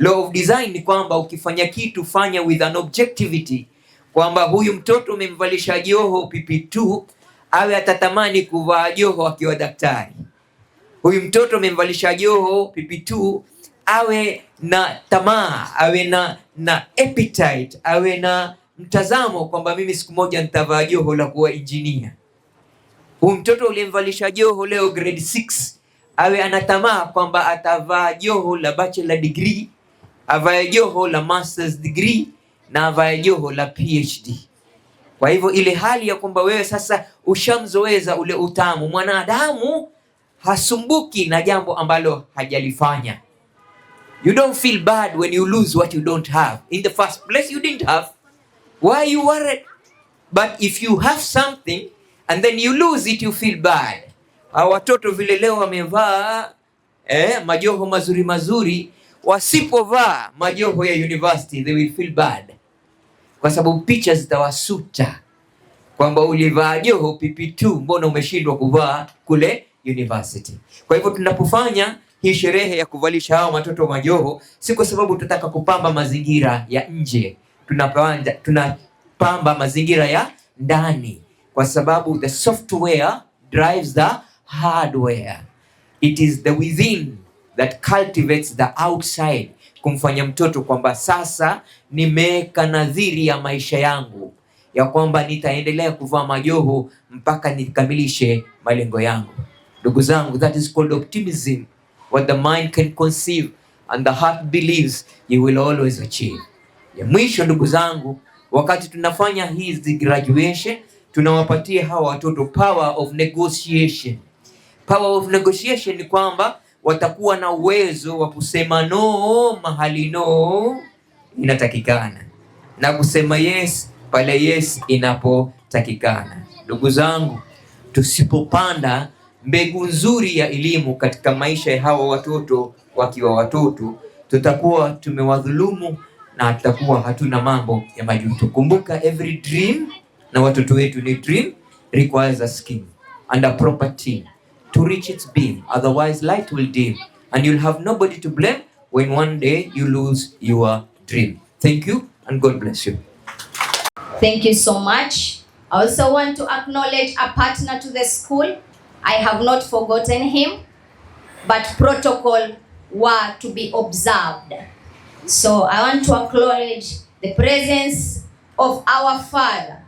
Law of design ni kwamba ukifanya kitu fanya with an objectivity, kwamba huyu mtoto umemvalisha joho PP2 awe atatamani kuvaa joho akiwa daktari. Huyu mtoto umemvalisha joho PP2 awe na tamaa, awe na appetite, awe na mtazamo kwamba mimi siku moja nitavaa joho la kuwa engineer. Huyu mtoto uliyemvalisha joho leo grade 6 awe anatamaa kwamba atavaa joho la bachelor degree, avae joho la master's degree na avae joho la PhD. Kwa hivyo ile hali ya kwamba wewe sasa ushamzoeza ule utamu. Mwanadamu hasumbuki na jambo ambalo hajalifanya. You don't feel bad when you lose what you don't have. In the first place you didn't have. Why you worried? But if you have something and then you lose it, you feel bad. Watoto vile leo wamevaa majoho mazuri mazuri, wasipovaa majoho ya university they will feel bad, kwa sababu picha zitawasuta kwamba ulivaa joho PP2, mbona umeshindwa kuvaa kule university. Kwa hivyo tunapofanya hii sherehe ya kuvalisha hao watoto majoho, si kwa sababu tunataka kupamba mazingira ya nje, tunapamba mazingira ya ndani, kwa sababu the software drives the hardware. It is the within that cultivates the outside, kumfanya mtoto kwamba sasa nimeweka nadhiri ya maisha yangu ya kwamba nitaendelea kuvaa majoho mpaka nikamilishe malengo yangu. Ndugu zangu, that is called optimism. What the mind can conceive and the heart believes, you will always achieve. Ya mwisho ndugu zangu, wakati tunafanya hizi graduation, tunawapatia hawa watoto power of negotiation. Power of negotiation ni kwamba watakuwa na uwezo wa kusema no mahali no inatakikana, na kusema yes pale yes inapotakikana. Ndugu zangu, tusipopanda mbegu nzuri ya elimu katika maisha ya hawa watoto wakiwa watoto, tutakuwa tumewadhulumu na tutakuwa hatuna mambo ya majuto. Kumbuka, every dream, na watoto wetu ni dream, requires a scheme and a proper team to reach its beam. Otherwise light will dim and you'll have nobody to blame when one day you lose your dream. Thank you and God bless you. Thank you so much. I also want to acknowledge a partner to the school. I have not forgotten him, but protocol were to be observed. So I want to acknowledge the presence of our father,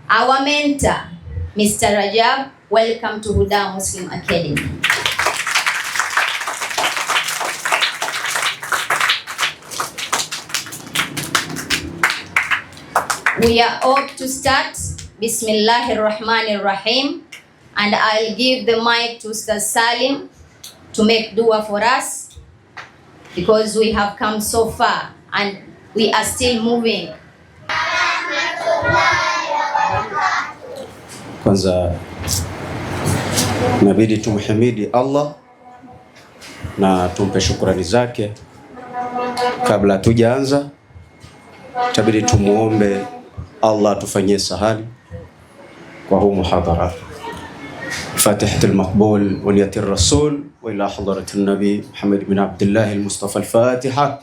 our mentor, Mr. Rajab. Welcome to Huda Muslim Academy. We are up to start. Bismillahir Rahmanir Rahim. And I'll give the mic to Ustaz Salim to make dua for us, because we have come so far and we are still moving. Kwanza inabidi tumhimidi Allah na tumpe shukrani zake. Kabla tujaanza, itabidi tumuombe Allah atufanyie sahali kwa huu muhadhara. فاتحة المقبول ونية الرسول وإلى حضرة النبي محمد بن عبد الله المصطفى الفاتحة.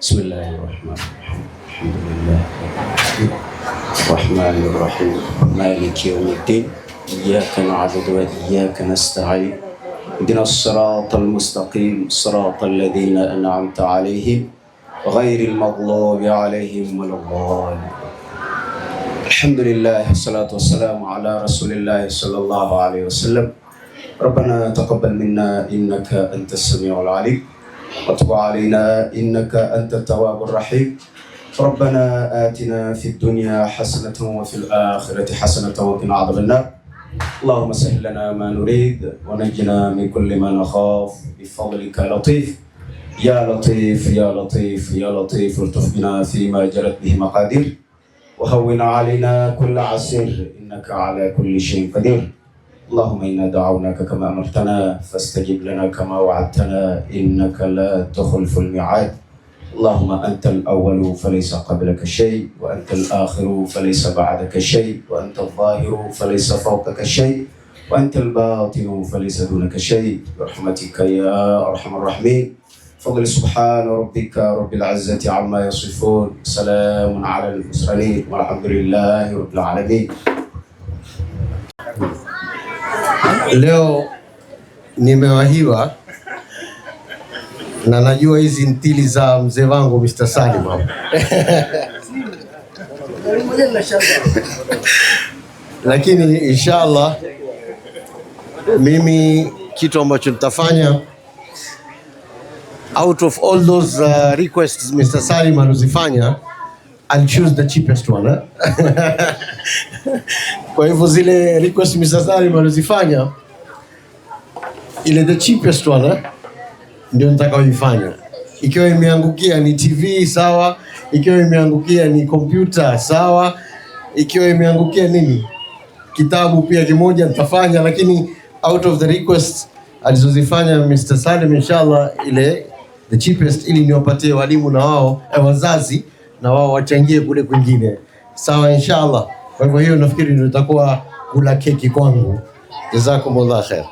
بسم الله الرحمن الرحيم. الحمد لله الرحمن الرحيم مالك يوم الدين إياك نعبد وإياك نستعين اهدنا الصراط المستقيم صراط الذين أنعمت عليهم غير المغضوب عليهم ولا الضالين. الحمد لله والصلاة والسلام على رسول الله صلى الله عليه وسلم. ربنا تقبل منا إنك أنت السميع العليم وتب علينا إنك أنت التواب الرحيم. ربنا آتنا في الدنيا حسنة وفي الآخرة حسنة وقنا عذاب النار. اللهم سهل لنا ما نريد ونجنا من كل ما نخاف بفضلك لطيف. يا لطيف يا لطيف يا لطيف الطف بنا فيما جرت به مقادير وهون علينا كل عسير إنك على كل شيء قدير. اللهم إنا دعوناك كما أمرتنا فاستجب لنا كما وعدتنا إنك لا تخلف الميعاد. اللهم أنت الأول فليس قبلك شيء، وأنت الآخر فليس بعدك شيء، وأنت الظاهر فليس فوقك شيء، وأنت الباطن فليس دونك شيء، برحمتك يا أرحم الراحمين. فضل سبحان ربك رب العزة عما يصفون، سلام على المرسلين والحمد لله رب العالمين. Leo nimewahiwa na najua hizi ntili za mzee wangu Mr. Salim hapo. Lakini inshallah mimi kitu ambacho nitafanya, out of all those requests Mr. Salim alizifanya, I'll choose the cheapest one. Kwa hivyo zile request Mr. Salim alizifanya, ile the cheapest one ndio nitakayoifanya. Ikiwa imeangukia ni TV sawa, ikiwa imeangukia ni kompyuta sawa, ikiwa imeangukia nini kitabu pia kimoja nitafanya, lakini out of the requests alizozifanya Mr. Salim, inshallah ile the cheapest, ili niwapatie walimu na wao wazazi na wao wachangie kule kwingine sawa, inshallah. Kwa hivyo hiyo nafikiri ndio itakuwa kula keki kwangu. Jazakumullah khair.